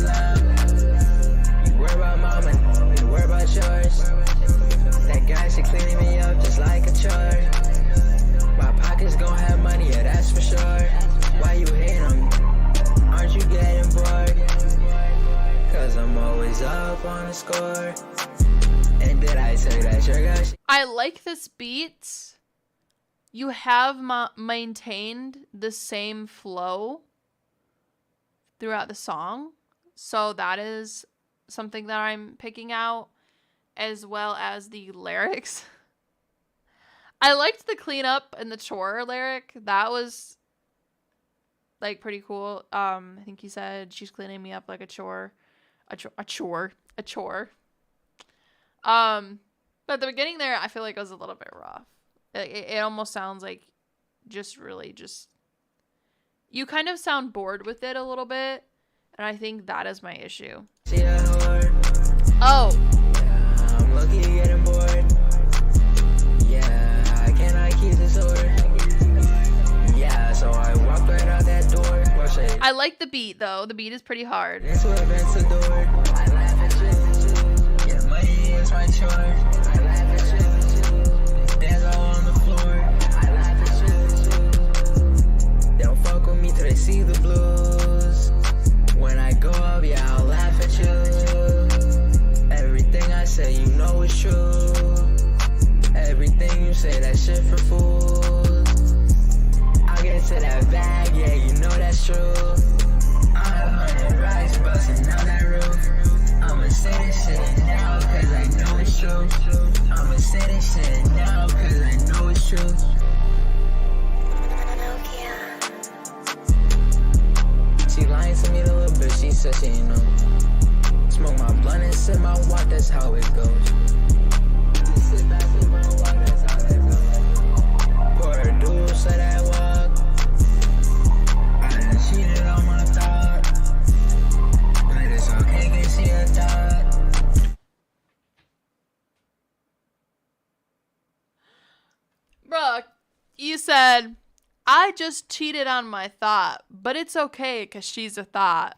You worry about mama, you worry about yours. That guy, she cleaning me up just like a chore. My pockets gon' have money, yeah, that's for sure. Why you hate on me? Aren't you getting bored? Cause I'm always up on the score. And did I say that your guy? I like this beat. You have maintained the same flow throughout the song. So that is something that I'm picking out, as well as the lyrics. I liked the cleanup and the chore lyric. That was like pretty cool. I think he said she's cleaning me up like a chore. A chore. But the beginning there, I feel like it was a little bit rough. It almost sounds like you kind of sound bored with it a little bit. And I think that is my issue. Oh. lucky getting bored. Yeah, I cannot keep this order. Yeah, so I walk right out that door. Watch it. I like the beat though. The beat is pretty hard. Into events adored. I laugh at you. Yeah, money is my chore. I laugh at you. Dance all on the floor. I laugh at you. They don't fuck with me till they see the blues. When I go up, yeah, I'll laugh at you. Everything I say, you know it's true. Everything you say, that shit for fools. I'll get to that bag, yeah, you know that's true. I'm 100 racks busting out that roof. I'ma say this shit now, cause I know it's true. I'ma say this shit now, cause I know it's true. She lying to me a little bit, she said she ain't know. Smoke my blunt and sip my walk, that's how it goes. Just sit back, sip my walk, that's how it goes. Pour her dual, say that walk. I done cheated on my thought. But it's okay, cause she a thought. Bruh, you said, I just cheated on my thought, but it's okay because she's a thought.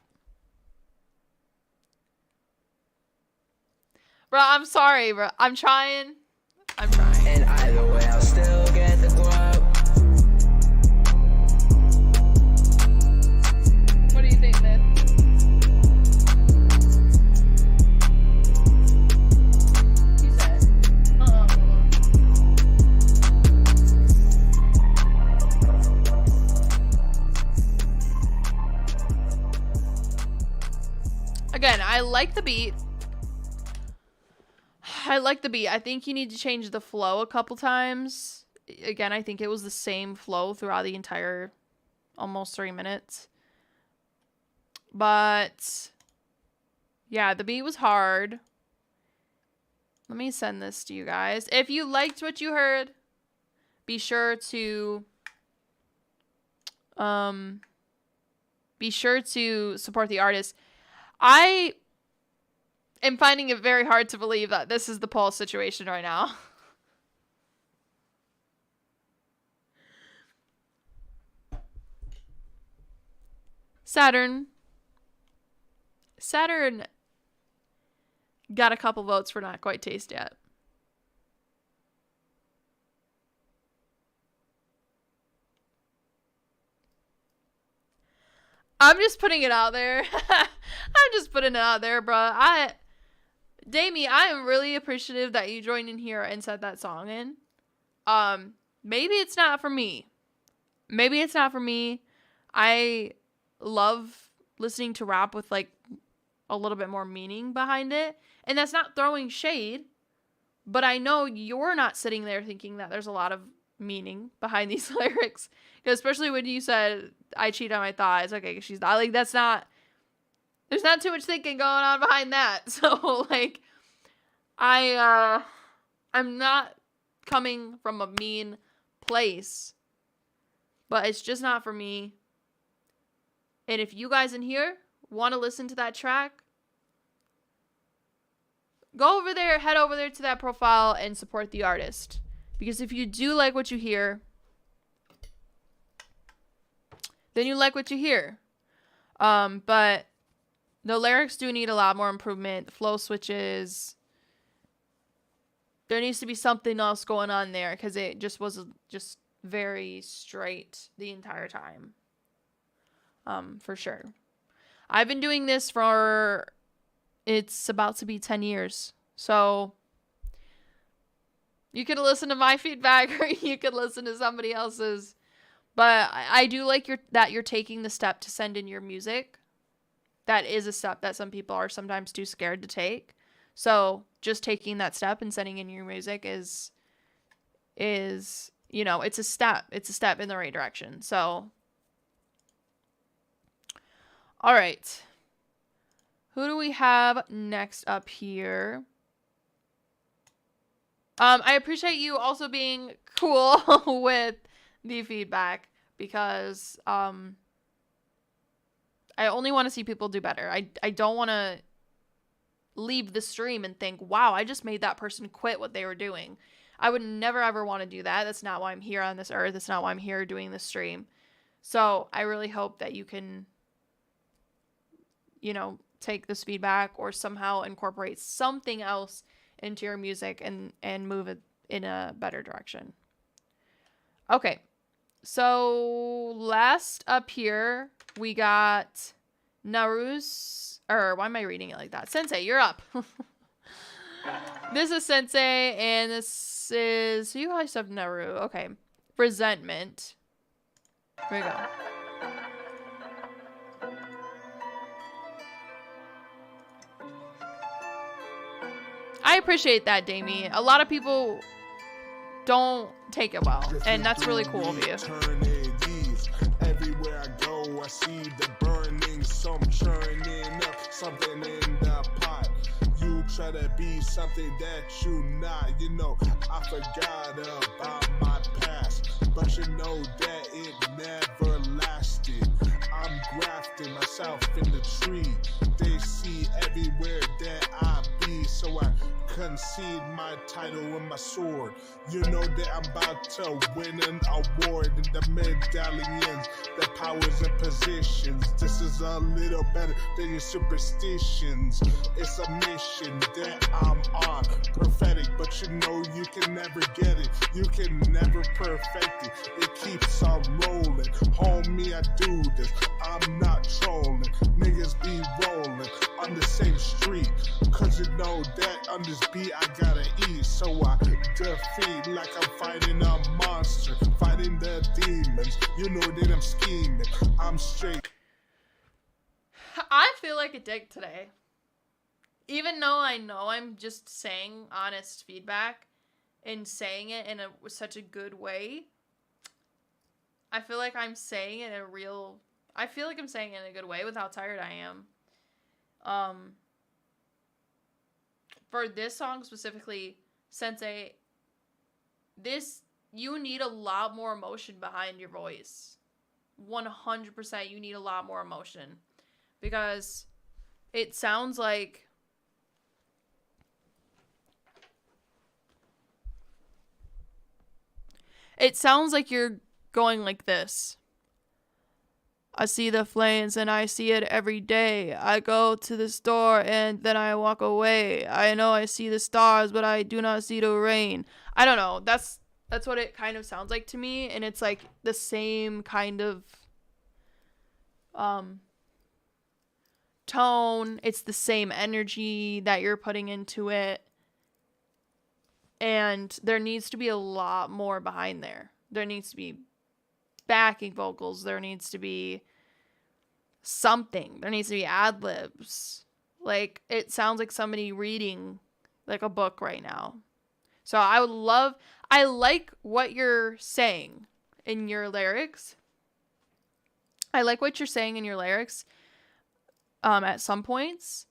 Bro, I'm sorry, bro. I'm trying. And either way, I'll still get the guap. What do you think, man? He said, Again, I like the beat. I think you need to change the flow a couple times. Again, I think it was the same flow throughout the entire almost 3 minutes. But yeah, the beat was hard. Let me send this to you guys. If you liked what you heard, be sure to support the artist. I am finding it very hard to believe that this is the Paul situation right now. Saturn got a couple votes for Not Quite Taste Yet. I'm just putting it out there. I'm just putting it out there, bruh. Damie, I am really appreciative that you joined in here and said that song in. Maybe it's not for me. Maybe it's not for me. I love listening to rap with like a little bit more meaning behind it. And that's not throwing shade, but I know you're not sitting there thinking that there's a lot of meaning behind these lyrics. Especially when you said, I cheat on my thought. It's okay, she's not. Like, that's not... There's not too much thinking going on behind that. So, like, I'm not coming from a mean place. But it's just not for me. And if you guys in here want to listen to that track, go over there, head over there to that profile and support the artist. Because if you do like what you hear, then you like what you hear. But the lyrics do need a lot more improvement. The flow switches. There needs to be something else going on there because it just was just very straight the entire time. For sure. I've been doing this for, it's about to be 10 years. So you could listen to my feedback or you could listen to somebody else's. But I do like that you're taking the step to send in your music. That is a step that some people are sometimes too scared to take. So just taking that step and sending in your music is, you know, it's a step. It's a step in the right direction. So, all right. Who do we have next up here? I appreciate you also being cool with the feedback because I only want to see people do better. I don't want to leave the stream and think, wow, I just made that person quit what they were doing. I would never ever want to do that. That's not why I'm here on this earth. That's not why I'm here doing this stream. So I really hope that you can, you know, take this feedback or somehow incorporate something else into your music and move it in a better direction. Okay. So last up here, we got Naru's, or why am I reading it like that? Sensei, you're up. This is Sensei, and this is, so you guys have Naru. Okay. Resentment. Here we go. I appreciate that, Damie. A lot of people don't take it well, and that's really cool of you. Everywhere I go, I see the burning, some churning up, something in the pot. You try to be something that you not, you know, I forgot about my past, but you know that it never lasted. I'm grafting myself in the tree. They see everywhere that I be, so I concede my title and my sword. You know that I'm about to win an award in the medallions, the powers and positions. This is a little better than your superstitions. It's a mission that I'm on, prophetic, but you know you can never get it. You can never perfect it. It keeps on rolling. Homie, I do this. I'm not trolling. Niggas be rolling on the same street, cause you know that on this beat I gotta eat. So I defeat like I'm fighting a monster, fighting the demons. You know that I'm scheming. I'm straight. I feel like a dick today. Even though I know I'm just saying honest feedback and saying it in such a good way, I feel like I'm saying it in a real... I feel like I'm saying it in a good way with how tired I am. For this song specifically, Sensei, you need a lot more emotion behind your voice. 100% you need a lot more emotion. Because it sounds like... It sounds like you're going like this. I see the flames and I see it every day. I go to the store and then I walk away. I know I see the stars, but I do not see the rain. I don't know. That's what it kind of sounds like to me. And it's like the same kind of tone. It's the same energy that you're putting into it. And there needs to be a lot more behind there. There needs to be backing vocals. There needs to be something. There needs to be ad-libs. Like, it sounds like somebody reading like a book right now. So I like what you're saying in your lyrics. I like what you're saying in your lyrics at some points.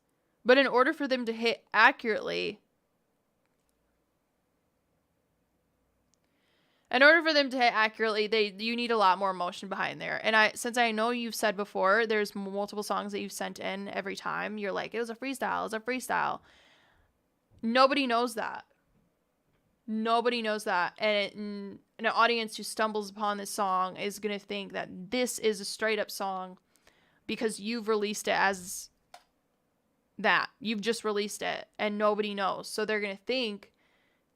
But in order for them to hit accurately, you need a lot more emotion behind there. And since I know you've said before, there's multiple songs that you've sent in every time. You're like, it was a freestyle. Nobody knows that. And an audience who stumbles upon this song is going to think that this is a straight up song because you've released it as that. You've just released it and nobody knows. So they're going to think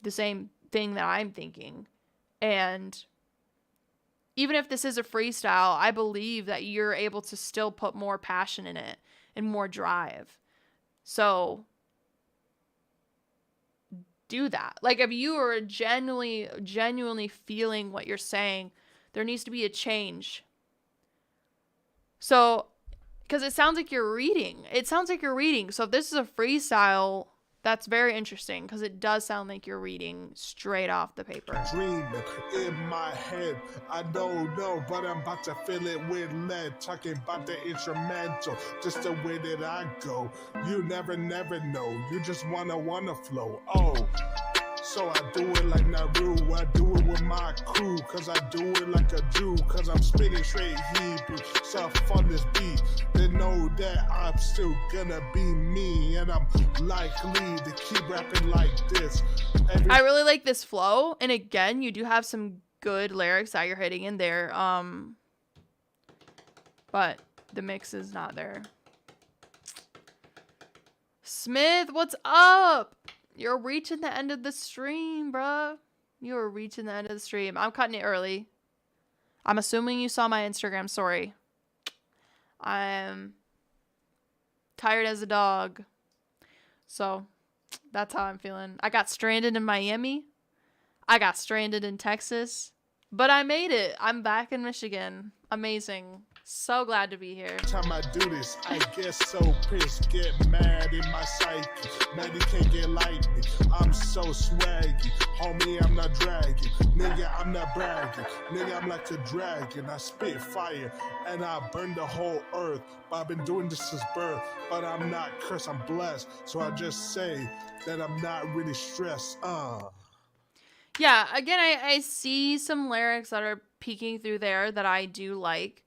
the same thing that I'm thinking. And even if this is a freestyle, I believe that you're able to still put more passion in it and more drive. So do that. Like, if you are genuinely feeling what you're saying, there needs to be a change. So, because it sounds like you're reading. So if this is a freestyle, that's very interesting because it does sound like you're reading straight off the paper. Dreaming in my head, I don't know, but I'm about to fill it with lead. Talking about the instrumental, just the way that I go. You never know. You just wanna flow. Oh, So I do it like Naru, I do it with my crew, cause I do it like a Jew, cause I'm spitting straight Hebrew, stuff on this beat. They know that I'm still gonna be me, and I'm likely to keep rapping like this. I really like this flow, and again, you do have some good lyrics that you're hitting in there, but the mix is not there. Smith, what's up? You're reaching the end of the stream, bruh. You're reaching the end of the stream. I'm cutting it early. I'm assuming you saw my Instagram story. I'm tired as a dog. So, that's how I'm feeling. I got stranded in Miami. I got stranded in Texas. But I made it. I'm back in Michigan. Amazing. So glad to be here. Time I do this, I get so pissed, get mad in my psyche. Man, you can't get like me. I'm so swaggy, homie. I'm not dragging, nigga. I'm not bragging, nigga. I'm like a dragon. I spit fire and I burn the whole earth. But I've been doing this since birth, but I'm not cursed. I'm blessed, so I just say that I'm not really stressed. Yeah. Again, I see some lyrics that are peeking through there that I do like.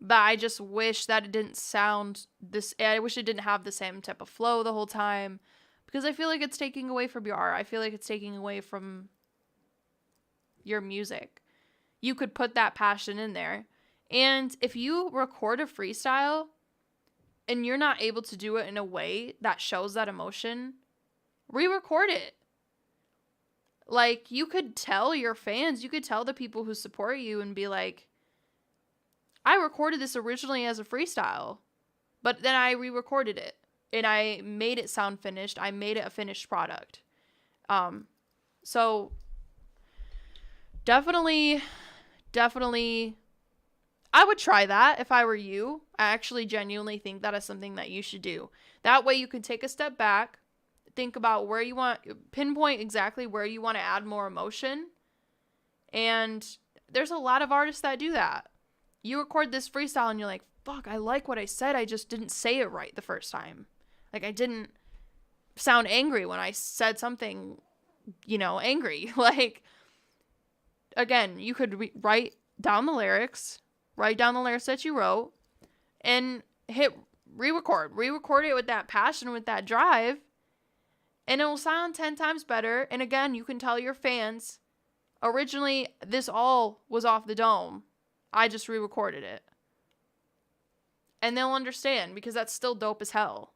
But I just wish that it didn't sound this. I wish it didn't have the same type of flow the whole time, because I feel like it's taking away from your art. I feel like it's taking away from your music. You could put that passion in there. And if you record a freestyle and you're not able to do it in a way that shows that emotion, re-record it. Like, you could tell your fans, you could tell the people who support you and be like, I recorded this originally as a freestyle, but then I re-recorded it and I made it sound finished. I made it a finished product. So definitely, I would try that if I were you. I actually genuinely think that is something that you should do. That way you can take a step back, think about where you want, pinpoint exactly where you want to add more emotion. And there's a lot of artists that do that. You record this freestyle and you're like, fuck, I like what I said. I just didn't say it right the first time. Like, I didn't sound angry when I said something, angry. Like, again, you could write down the lyrics that you wrote and hit re-record. Re-record it with that passion, with that drive, and it will sound 10 times better. And again, you can tell your fans, originally, this all was off the dome. I just re-recorded it. And they'll understand, because that's still dope as hell.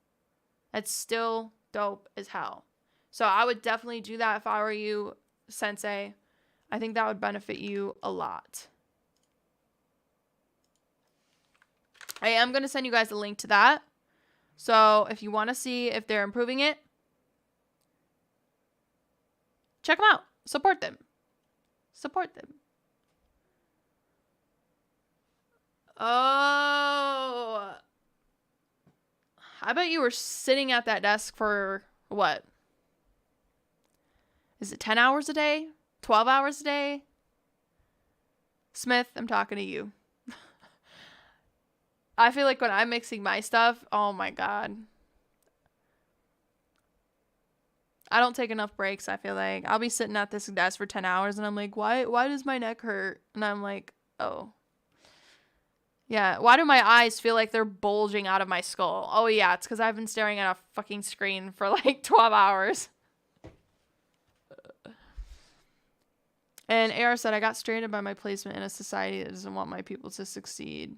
That's still dope as hell. So I would definitely do that if I were you, Sensei. I think that would benefit you a lot. I am going to send you guys a link to that. So if you want to see if they're improving it, check them out. Support them. Support them. Oh, I bet you were sitting at that desk for what? Is it 10 hours a day? 12 hours a day? Smith, I'm talking to you. I feel like when I'm mixing my stuff, oh my God. I don't take enough breaks, I feel like. I'll be sitting at this desk for 10 hours and I'm like, why does my neck hurt? And I'm like, oh. Yeah, why do my eyes feel like they're bulging out of my skull? Oh yeah, it's because I've been staring at a fucking screen for like 12 hours. And AR said, I got stranded by my placement in a society that doesn't want my people to succeed.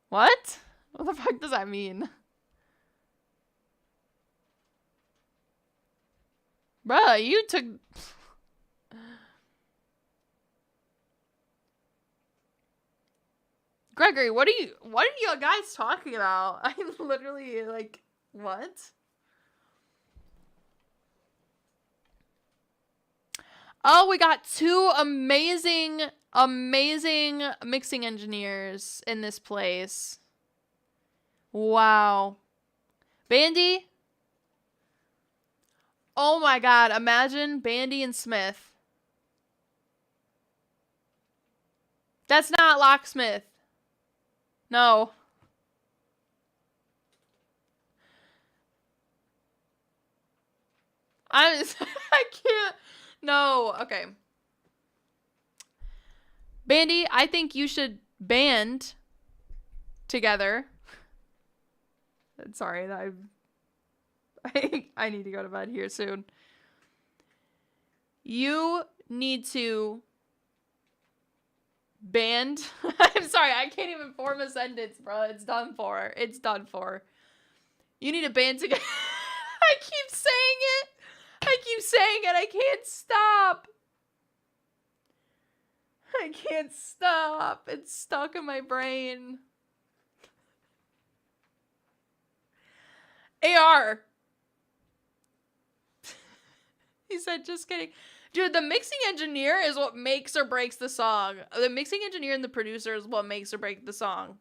What? What the fuck does that mean? Bruh, you took... Gregory, what are you guys talking about? I'm literally like, what? Oh, we got two amazing mixing engineers in this place. Wow. Bandy? Oh my God, imagine Bandy and Smith. That's not Locksmith. No. I can't. No. Okay. Bandy, I think you should band together. Sorry, I need to go to bed here soon. You need to band. I'm sorry, I can't even form a sentence, bro. It's done for. It's done for. You need to band together. I keep saying it. I can't stop. I can't stop. It's stuck in my brain. AR. He said, just kidding. Dude, the mixing engineer is what makes or breaks the song. The mixing engineer and the producer is what makes or breaks the song.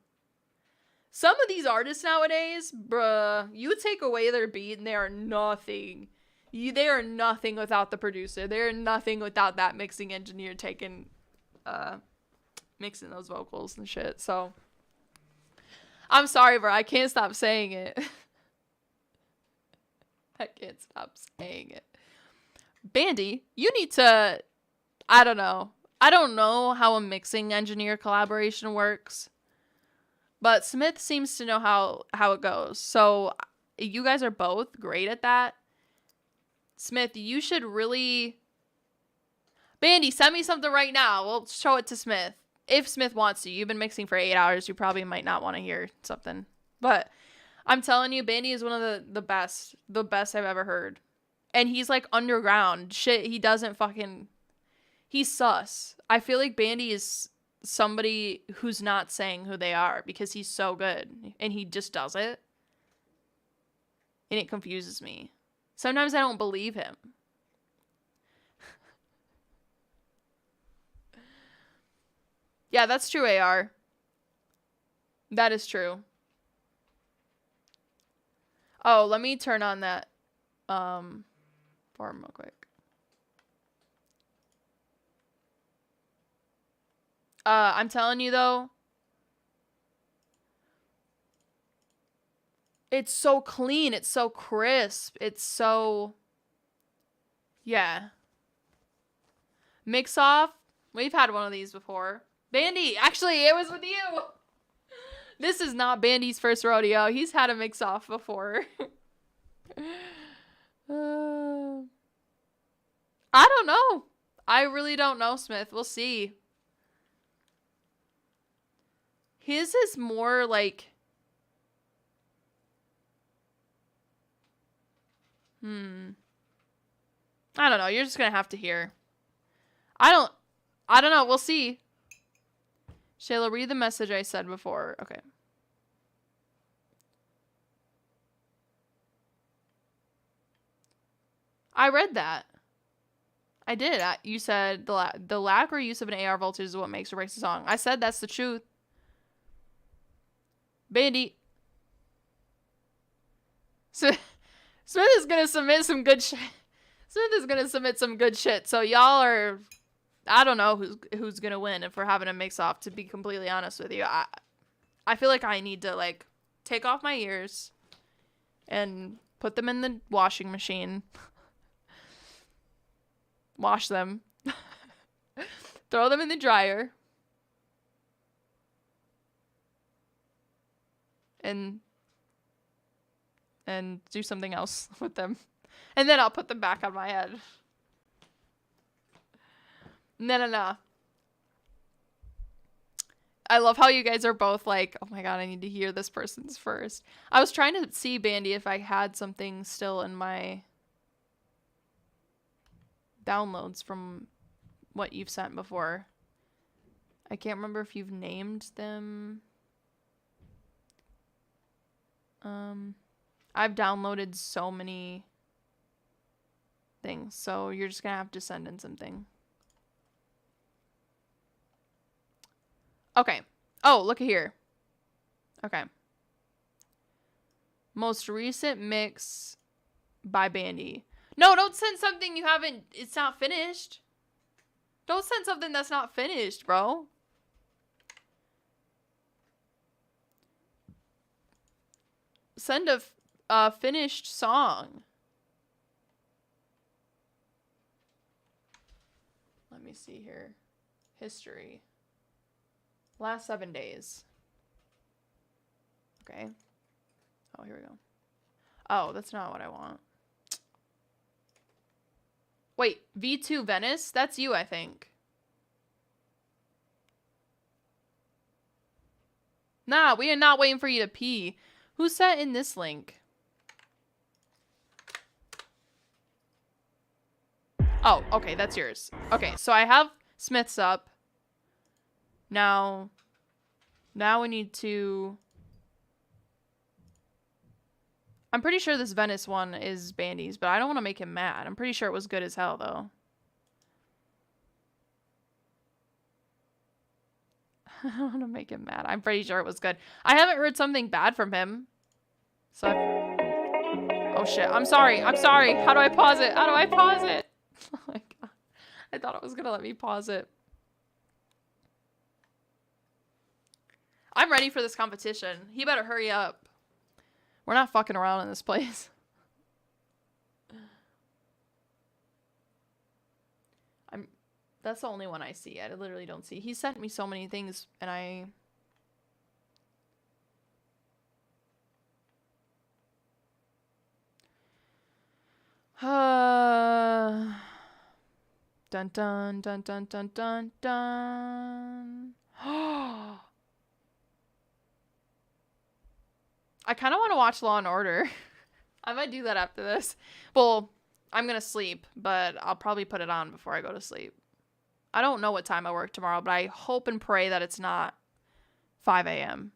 Some of these artists nowadays, bruh, you take away their beat and they are nothing. They are nothing without the producer. They are nothing without that mixing engineer mixing those vocals and shit. So, I'm sorry, bro. I can't stop saying it. I can't stop saying it. Bandy, you need to, I don't know. I don't know how a mixing engineer collaboration works. But Smith seems to know how it goes. So you guys are both great at that. Smith, you should really... Bandy, send me something right now. We'll show it to Smith. If Smith wants to. You've been mixing for 8 hours. You probably might not want to hear something. But I'm telling you, Bandy is one of the best. The best I've ever heard. And he's like underground. Shit, he doesn't fucking... He's sus. I feel like Bandy is somebody who's not saying who they are because he's so good. And he just does it. And it confuses me. Sometimes I don't believe him. Yeah, that's true, AR. That is true. Oh, let me turn on that form real quick. I'm telling you though, it's so clean, it's so crisp, it's so, yeah. Mix off, we've had one of these before. Bandy, actually, it was with you. This is not Bandy's first rodeo. He's had a mix off before. I don't know. I really don't know, Smith. We'll see. His is more like... I don't know. You're just gonna have to hear. I don't know. We'll see. Shayla, read the message I said before. Okay. I read that. I did. You said the lack or use of an AR voltage is what makes or breaks the song. I said that's the truth. Bandy. Smith is gonna submit some good shit. Smith is gonna submit some good shit. So y'all are... I don't know who's gonna win if we're having a mix-off, to be completely honest with you. I feel like I need to, like, take off my ears and put them in the washing machine. Wash them. Throw them in the dryer. And do something else with them. And then I'll put them back on my head. No. I love how you guys are both like, oh my god, I need to hear this person's first. I was trying to see, Bandy, if I had something still in my downloads from what you've sent before. I can't remember if you've named them. I've downloaded so many things, so you're just gonna have to send in something. Okay. Oh, look at here. Okay. Most recent mix by Bandy. No, don't send something you haven't... It's not finished. Don't send something that's not finished, bro. Send a finished song. me see here. History. Last 7 days. Okay. Oh, here we go. Oh, that's not what I want. Wait, V2 Venice? That's you, I think. Nah, we are not waiting for you to pee. Who sent in this link? Oh, okay, that's yours. Okay, so I have Smith's up. Now we need to... I'm pretty sure this Venice one is Bandy's, but I don't want to make him mad. I'm pretty sure it was good as hell, though. I don't want to make him mad. I'm pretty sure it was good. I haven't heard something bad from him. So oh shit. I'm sorry. I'm sorry. How do I pause it? How do I pause it? Oh my god. I thought it was gonna let me pause it. I'm ready for this competition. He better hurry up. We're not fucking around in this place. That's the only one I see. I literally don't see. He sent me so many things and I... Dun dun dun dun dun dun dun. I kind of want to watch Law and Order. I might do that after this. Well, I'm going to sleep, but I'll probably put it on before I go to sleep. I don't know what time I work tomorrow, but I hope and pray that it's not 5 a.m.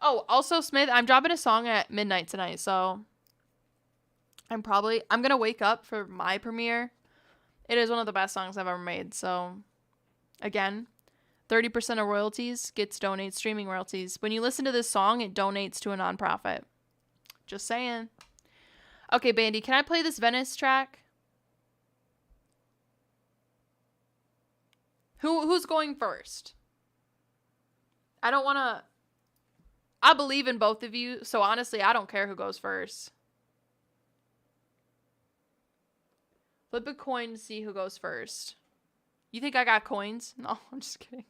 Oh, also, Smith, I'm dropping a song at midnight tonight, so I'm gonna wake up for my premiere. It is one of the best songs I've ever made, so again, 30% of royalties gets donated streaming royalties. When you listen to this song, it donates to a nonprofit. Just saying. Okay, Bandy, can I play this Venice track? Who's going first? I don't want to... I believe in both of you, so honestly, I don't care who goes first. Flip a coin to see who goes first. You think I got coins? No, I'm just kidding.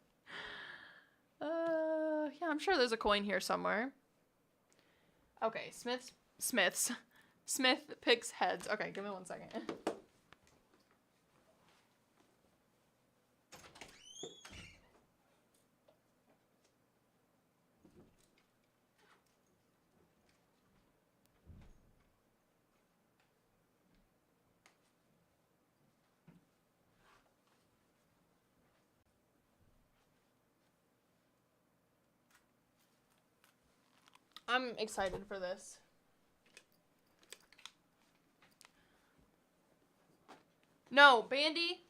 Yeah, I'm sure there's a coin here somewhere. Okay, Smith picks heads. Okay, give me 1 second. I'm excited for this. No, Bandy.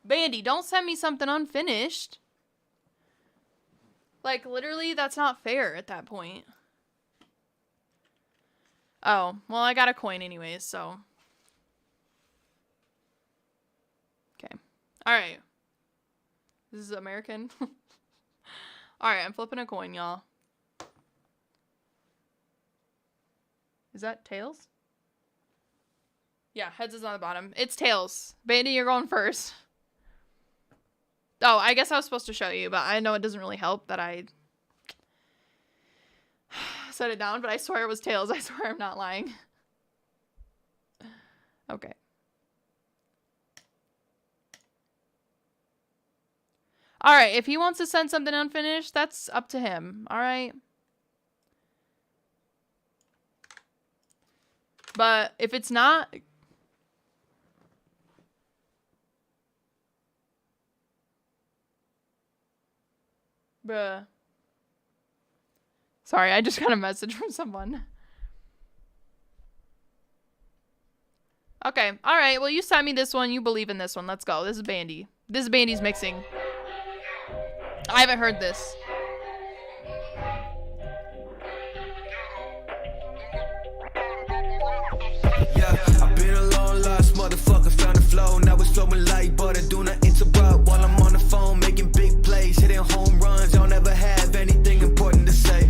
Bandy, don't send me something unfinished. Like, literally, that's not fair at that point. Oh, well, I got a coin anyways, so. Okay. Alright. This is American. Alright, I'm flipping a coin, y'all. Is that tails? Yeah, heads is on the bottom. It's tails. Bandy, you're going first. Oh, I guess I was supposed to show you, but I know it doesn't really help that I set it down, but I swear it was tails. I swear I'm not lying. Okay. Alright, if he wants to send something unfinished, that's up to him. Alright? But if it's not... Bruh. Sorry, I just got a message from someone. Okay, alright, well you sent me this one, you believe in this one, let's go. This is Bandy. This is Bandy's mixing. I haven't heard this. Yeah, I've been a long lost motherfucker, found the flow. Now it's flowing like butter, do not interrupt while I'm on the phone, making big plays, hitting home runs. Don't ever have anything important to say.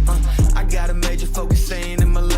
I got a major focus saying in my life.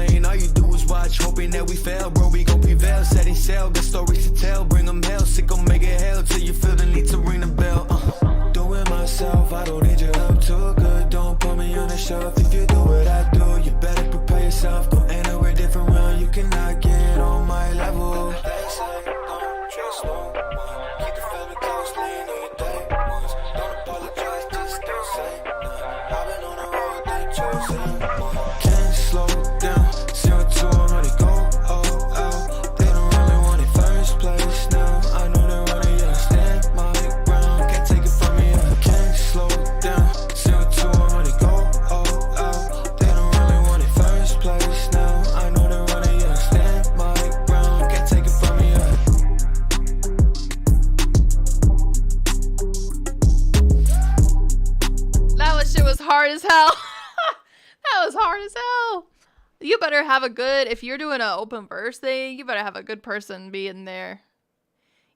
You better have a good, if you're doing an open verse thing, you better have a good person be in there.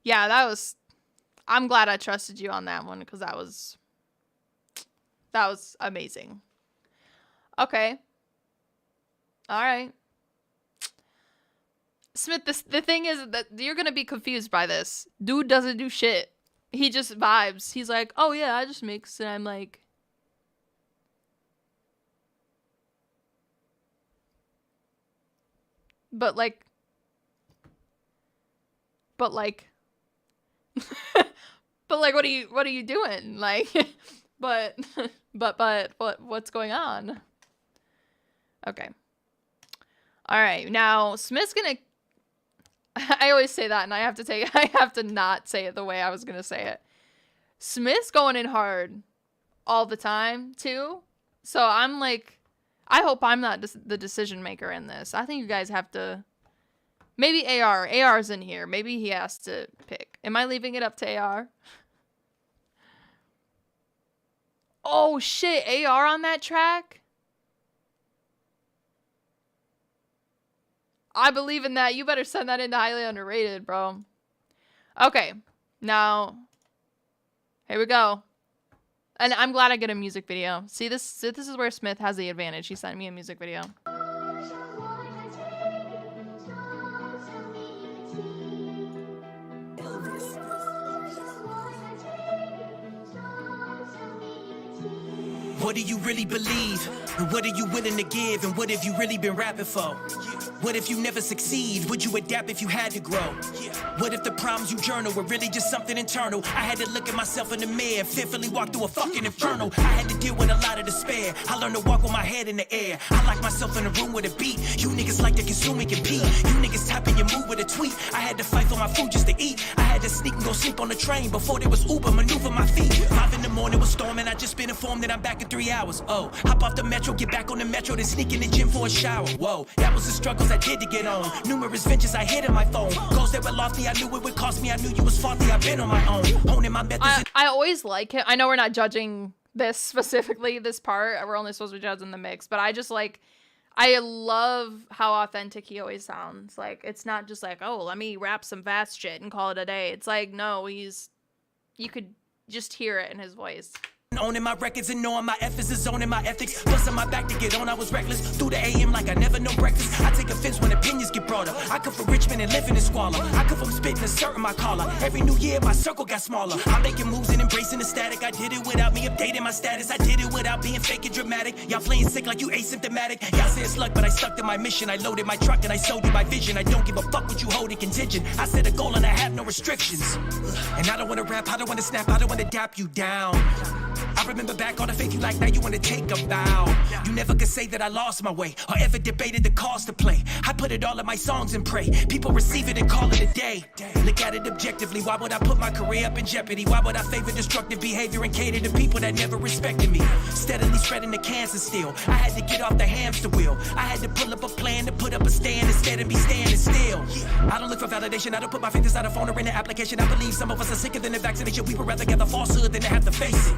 Yeah, I'm glad I trusted you on that one, because that was amazing. Okay. All right. Smith, the thing is that you're going to be confused by this. Dude doesn't do shit. He just vibes. He's like, oh yeah, I just mix. And I'm like, but like, but what are you doing? Like, but what's going on? Okay. All right. Now Smith's gonna, I always say that and I have to not say it the way I was gonna say it. Smith's going in hard all the time too. So I'm like, I hope I'm not the decision maker in this. I think you guys have to, maybe AR's in here. Maybe he has to pick. Am I leaving it up to AR? Oh shit, AR on that track? I believe in that. You better send that into highly underrated, bro. Okay, now, here we go. And I'm glad I get a music video. See, this is where Smith has the advantage. He sent me a music video. What do you really believe? And what are you willing to give? And what have you really been rapping for? What if you never succeed? Would you adapt if you had to grow? What if the problems you journal were really just something internal? I had to look at myself in the mirror, fearfully walk through a fucking inferno. I had to deal with a lot of despair. I learned to walk with my head in the air. I like myself in a room with a beat. You niggas like to consume and compete. You niggas typing your move with a tweet. I had to fight for my food just to eat. I had to sneak and go sleep on the train before there was Uber, maneuver my feet. 5 in the morning was storming. I just been informed that I'm back in 3 hours. Oh, hop off the metro, get back on the metro, then sneak in the gym for a shower. Whoa, that was the struggles I did to get on. Numerous ventures I hid in my phone. Goals that were lofty, I knew it would cost me. I knew you was faulty, I've been on my own. Honing my methods. I always like him. I know we're not judging this specifically, this part. We're only supposed to be judging the mix. But I just like, I love how authentic he always sounds. Like, it's not just like, oh, let me rap some fast shit and call it a day. It's like, no, you could just hear it in his voice. Owning my records and knowing my efforts is owning my ethics. Busting my back to get on, I was reckless. Through the AM like I never know breakfast. I take offense when opinions get brought up. I come from Richmond and living in squalor. I come from spitting and asserting my collar. Every new year my circle got smaller. I'm making moves and embracing the static. I did it without me updating my status. I did it without being fake and dramatic. Y'all playing sick like you asymptomatic. Y'all say it's luck, but I stuck to my mission. I loaded my truck and I sold you my vision. I don't give a fuck what you hold in contingent. I set a goal and I have no restrictions. And I don't wanna rap, I don't wanna snap, I don't wanna dap you down. I remember back all the faith you like, now you wanna take a bow. You never could say that I lost my way, or ever debated the cost to play. I put it all in my songs and pray. People receive it and call it a day. Look at it objectively, why would I put my career up in jeopardy? Why would I favor destructive behavior and cater to people that never respected me? Steadily spreading the cancer still. I had to get off the hamster wheel. I had to pull up a plan to put up a stand instead of me standing still. I don't look for validation, I don't put my faith inside a phone or in an application. I believe some of us are sicker than the vaccination. We would rather gather falsehood than to have to face it.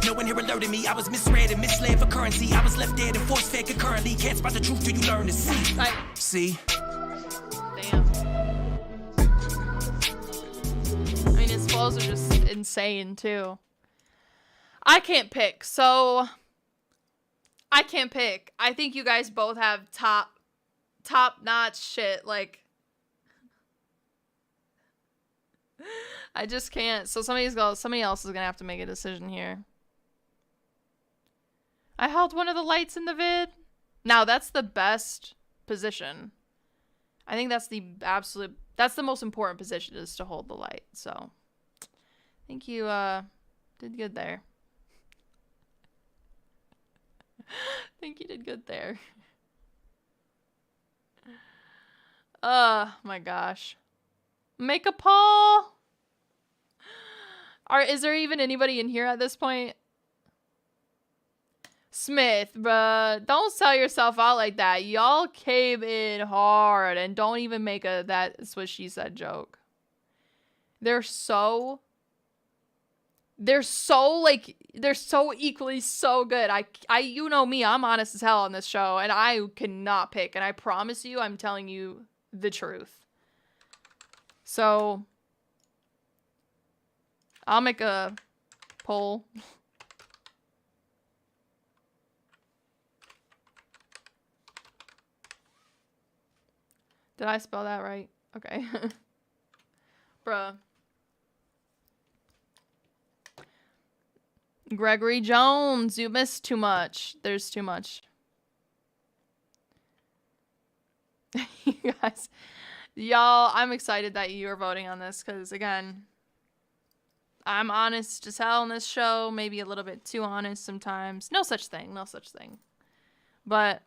No one here alerted me, I was misread and misled for currency. I was left dead and force fed concurrently. Can't spot the truth till you learn to see. See? Damn. I mean, his flows are just insane too. I can't pick, so I can't pick. I think you guys both have top notch shit. Like, I just can't. So somebody else is gonna have to make a decision here. I held one of the lights in the vid. Now that's the best position. I think that's the most important position, is to hold the light. So I think you did good there. I think you did good there. My gosh. Make a poll. Is there even anybody in here at this point? Smith, bruh, don't sell yourself out like that. Y'all came in hard, and don't even make a that's what she said joke. They're so they're so equally so good. I you know me, I'm honest as hell on this show, and I cannot pick, and I promise you I'm telling you the truth. So I'll make a poll. Did I spell that right? Okay. Bruh. Gregory Jones, you missed too much. There's too much. You guys, y'all, I'm excited that you are voting on this because, again, I'm honest as hell on this show. Maybe a little bit too honest sometimes. No such thing. No such thing. But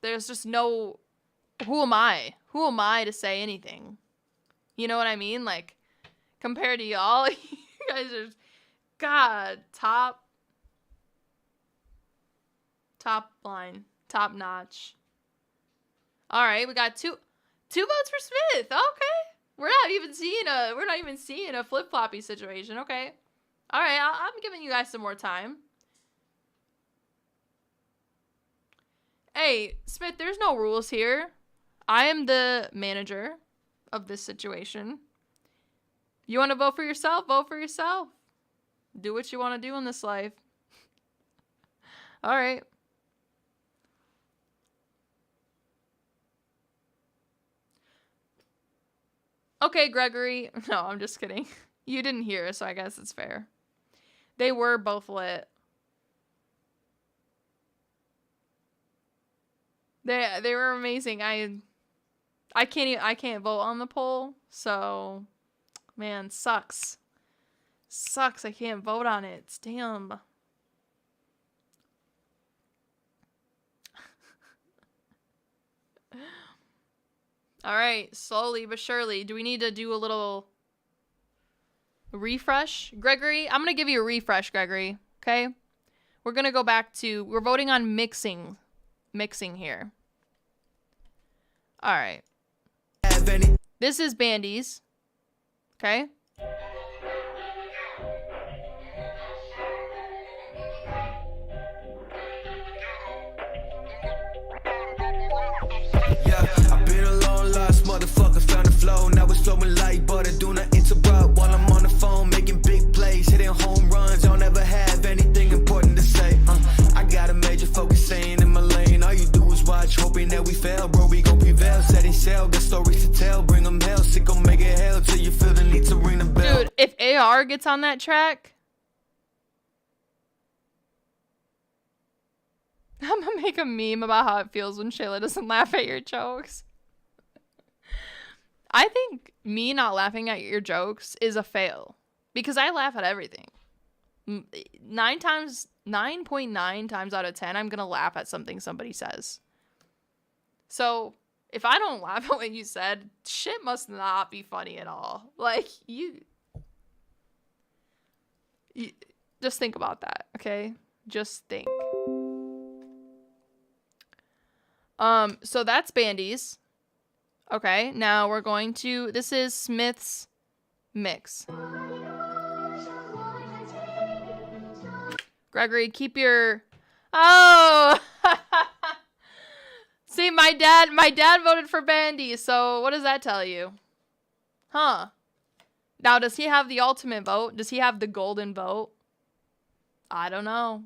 there's just no... Who am I? Who am I to say anything? You know what I mean? Like, compared to y'all, you guys are... God, top line. Top notch. Alright, we got two votes for Smith. Okay. We're not even seeing a flip-floppy situation. Okay. Alright, I'm giving you guys some more time. Hey, Smith, there's no rules here. I am the manager of this situation. You want to vote for yourself? Vote for yourself. Do what you want to do in this life. Alright. Okay, Gregory. No, I'm just kidding. You didn't hear, so I guess it's fair. They were both lit. They were amazing. I can't vote on the poll, so man, sucks. Sucks. I can't vote on it. Damn. All right, slowly but surely. Do we need to do a little refresh? Gregory, I'm going to give you a refresh, Gregory. Okay? We're going to go back to... We're voting on mixing here. All right. This is Bandies. Okay? Motherfucker found the flow, now it's flowing like butter. Do not interrupt while I'm on the phone, making big plays, hitting home runs. Don't ever have anything important to say. I got a major focus, staying in my lane. All you do is watch, hoping that we fail, bro. We gon' prevail, setting sail, got stories to tell. Bring them hell, sick gon' make it hell till you feel the need to ring the bell. Dude, if AR gets on that track, I'm gonna make a meme about how it feels when Shayla doesn't laugh at your jokes. I think me not laughing at your jokes is a fail because I laugh at everything. 9.9 times out of 10, I'm going to laugh at something somebody says. So if I don't laugh at what you said, shit must not be funny at all. Like, you just think about that, okay? Just think. So that's Bandies. Okay, now we're going to... This is Smith's mix. Gregory, keep your... Oh! See, my dad voted for Bandies, so what does that tell you? Huh. Now, does he have the ultimate vote? Does he have the golden vote? I don't know.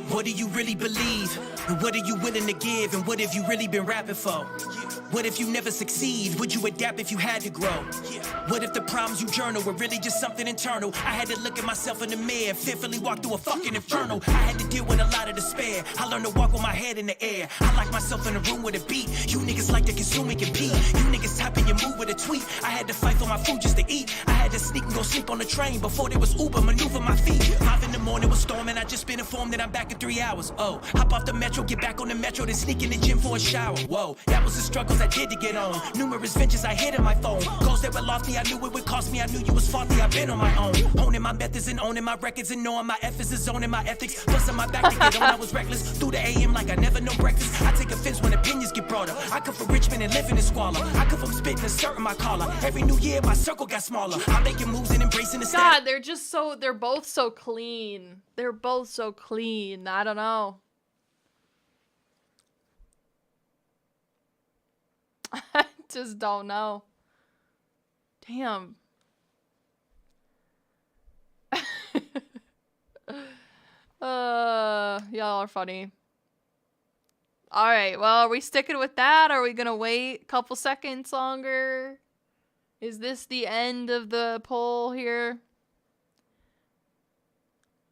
What do you really believe? And what are you willing to give? And what have you really been rapping for? What if you never succeed? Would you adapt if you had to grow? What if the problems you journal were really just something internal? I had to look at myself in the mirror, fearfully walk through a fucking inferno. I had to deal with a lot of despair. I learned to walk with my head in the air. I like myself in a room with a beat. You niggas like to consume and compete. You niggas hop in your mood with a tweet. I had to fight for my food just to eat. I had to sneak and go sleep on the train before there was Uber, maneuver my feet. 5 in the morning was storming, I just been informed that I'm back in 3 hours. Oh, hop off the metro, get back on the metro, then sneak in the gym for a shower. Whoa, that was the struggles I did to get on. Numerous ventures I hid in my phone. Goals that were lofty, I knew it would cost me. I knew you was faulty, I've been on my own. Honing my methods and owning my records and knowing my efforts is owning my ethics. Busting my back to get on, I was reckless. Through the AM like I never know breakfast. I take offense when opinions get brought up. I come from Richmond and living in squalor. I come from spitting and asserting my collar. Every new year my circle got smaller. I'm making moves and embracing the God, they're both so clean. They're both so clean. I don't know. I just don't know. Damn. Y'all are funny. All right, well, are we sticking with that? Are we gonna wait a couple seconds longer? Is this the end of the poll here?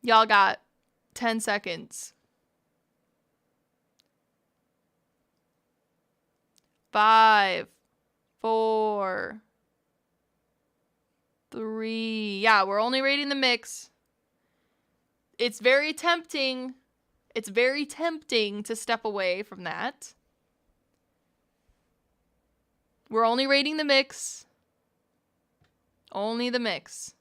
Y'all got 10 seconds. 5, 4, 3. Yeah, we're only rating the mix. It's very tempting. It's very tempting to step away from that. We're only rating the mix. Only the mix.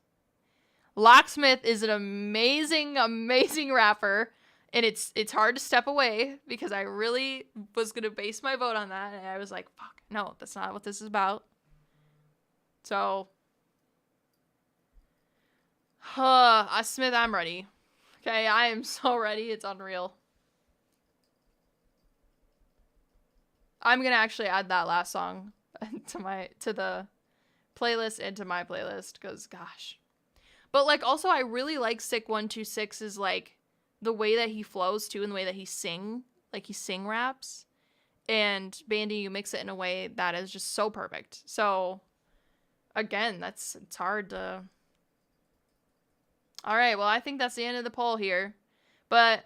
Locksmith is an amazing, amazing rapper. And it's hard to step away because I really was going to base my vote on that. And I was like, fuck, no, that's not what this is about. So, Smith, I'm ready. Okay, I am so ready. It's unreal. I'm going to actually add that last song to the playlist and to my playlist because, gosh. But, like, also, I really like Sick126's, like, the way that he flows, too, and the way that he sing raps. And Bandy, you mix it in a way that is just so perfect. So, again, it's hard to... All right, well, I think that's the end of the poll here. But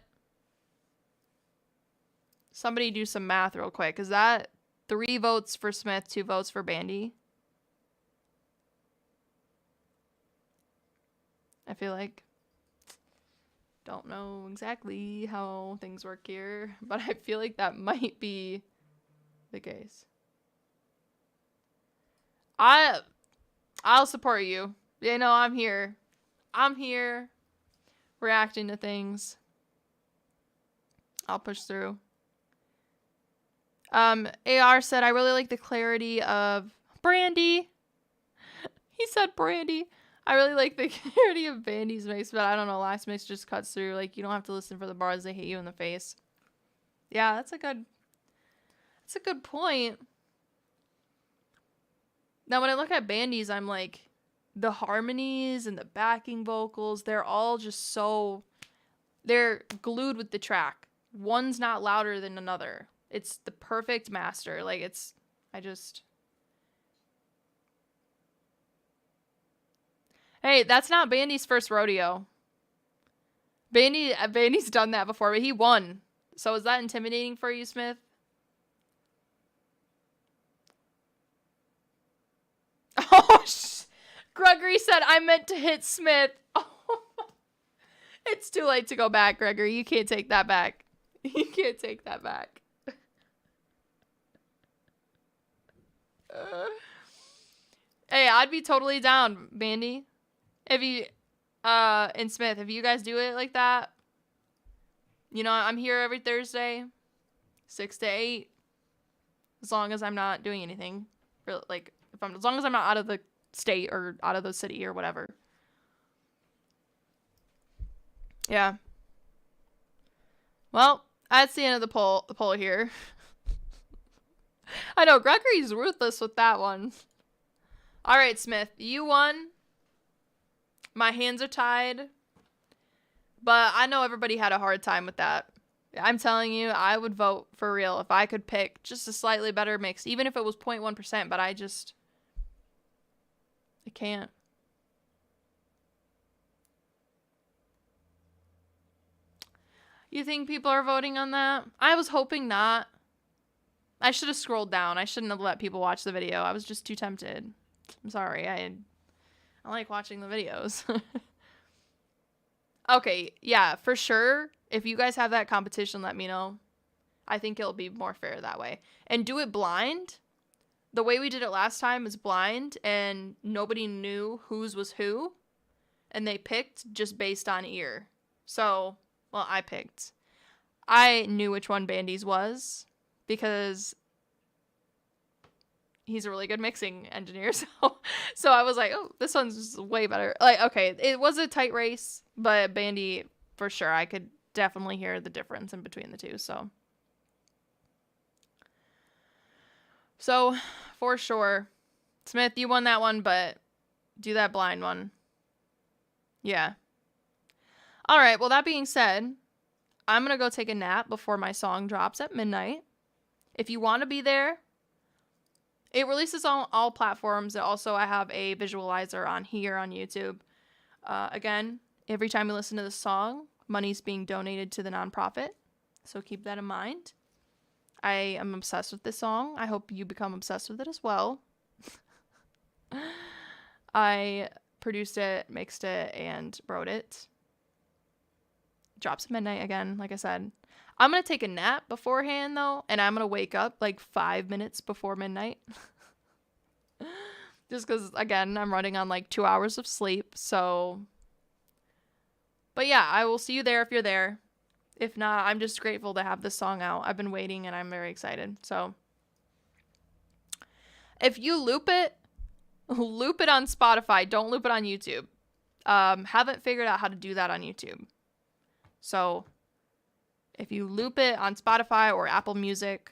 somebody do some math real quick. Is that 3 votes for Smith, 2 votes for Bandy? I feel like... Don't know exactly how things work here, but I feel like that might be the case. I'll support you. You know, I'm here. I'm here reacting to things. I'll push through. AR said, I really like the clarity of Brandy. He said Brandy. I really like the clarity of Bandy's mix, but I don't know. Last mix just cuts through. Like, you don't have to listen for the bars. They hit you in the face. Yeah, that's a good point. Now, when I look at Bandy's, I'm like, the harmonies and the backing vocals, they're all just so... They're glued with the track. One's not louder than another. It's the perfect master. Like, it's... Hey, that's not Bandy's first rodeo. Bandy's done that before, but he won. So is that intimidating for you, Smith? Oh, Gregory said, I meant to hit Smith. Oh. It's too late to go back, Gregory. You can't take that back. You can't take that back. Hey, I'd be totally down, Bandy. If you, and Smith, if you guys do it like that, you know, I'm here every Thursday, 6 to 8, as long as I'm not doing anything, for, like, as long as I'm not out of the state or out of the city or whatever. Yeah. Well, that's the end of the poll here. I know, Gregory's ruthless with that one. All right, Smith, you won. My hands are tied. But I know everybody had a hard time with that. I'm telling you, I would vote for real if I could pick just a slightly better mix, even if it was 0.1%, but I can't. You think people are voting on that? I was hoping not. I should have scrolled down. I shouldn't have let people watch the video. I was just too tempted. I'm sorry. I like watching the videos. Okay, yeah, for sure. If you guys have that competition, let me know. I think it'll be more fair that way. And do it blind. The way we did it last time is blind, and nobody knew whose was who. And they picked just based on ear. So, well, I picked. I knew which one Bandy's was because he's a really good mixing engineer. So I was like, oh, this one's just way better. Like, okay, it was a tight race, but Bandy, for sure, I could definitely hear the difference in between the two. So for sure, Smith, you won that one, but do that blind one. Yeah. All right. Well, that being said, I'm going to go take a nap before my song drops at midnight. If you want to be there, it releases on all platforms. Also, I have a visualizer on here on YouTube. Again, every time you listen to the song, money's being donated to the nonprofit. So keep that in mind. I am obsessed with this song. I hope you become obsessed with it as well. I produced it, mixed it, and wrote it. Drops at midnight again, like I said. I'm going to take a nap beforehand, though, and I'm going to wake up like 5 minutes before midnight. Just because, again, I'm running on like 2 hours of sleep, so... But yeah, I will see you there if you're there. If not, I'm just grateful to have this song out. I've been waiting, and I'm very excited, so... If you loop it on Spotify. Don't loop it on YouTube. Haven't figured out how to do that on YouTube. So, if you loop it on Spotify or Apple Music,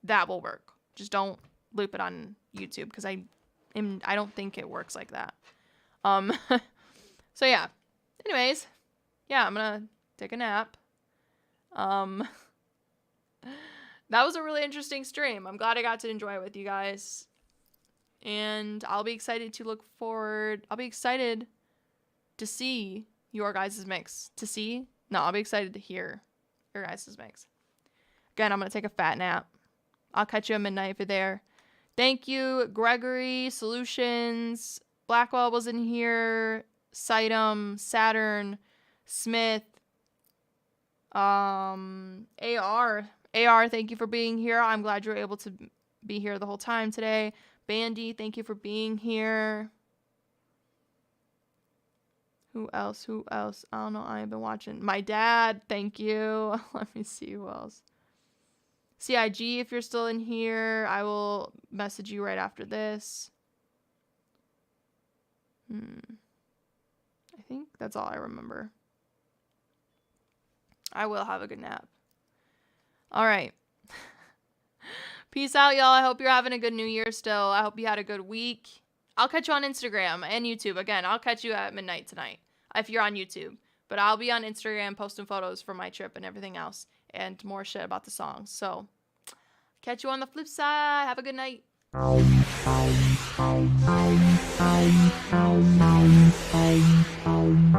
that will work. Just don't loop it on YouTube because I don't think it works like that. So yeah. Anyways, yeah, I'm gonna take a nap. That was a really interesting stream. I'm glad I got to enjoy it with you guys. And I'll be excited to I'll be excited to see your guys' mix. I'll be excited to hear your guys' mix. Again, I'm going to take a fat nap. I'll catch you at midnight if you're there. Thank you, Gregory, Solutions, Blackwell was in here, Sitem, Saturn, Smith, AR, thank you for being here. I'm glad you're able to be here the whole time today. Bandy, thank you for being here. Who else? I don't know. I've been watching. My dad, thank you. Let me see who else. CIG, if you're still in here, I will message you right after this. I think that's all I remember. I will have a good nap. All right. Peace out, y'all. I hope you're having a good New Year still. I hope you had a good week. I'll catch you on Instagram and YouTube. Again, I'll catch you at midnight tonight if you're on YouTube. But I'll be on Instagram posting photos from my trip and everything else and more shit about the songs. So, catch you on the flip side. Have a good night. Bye.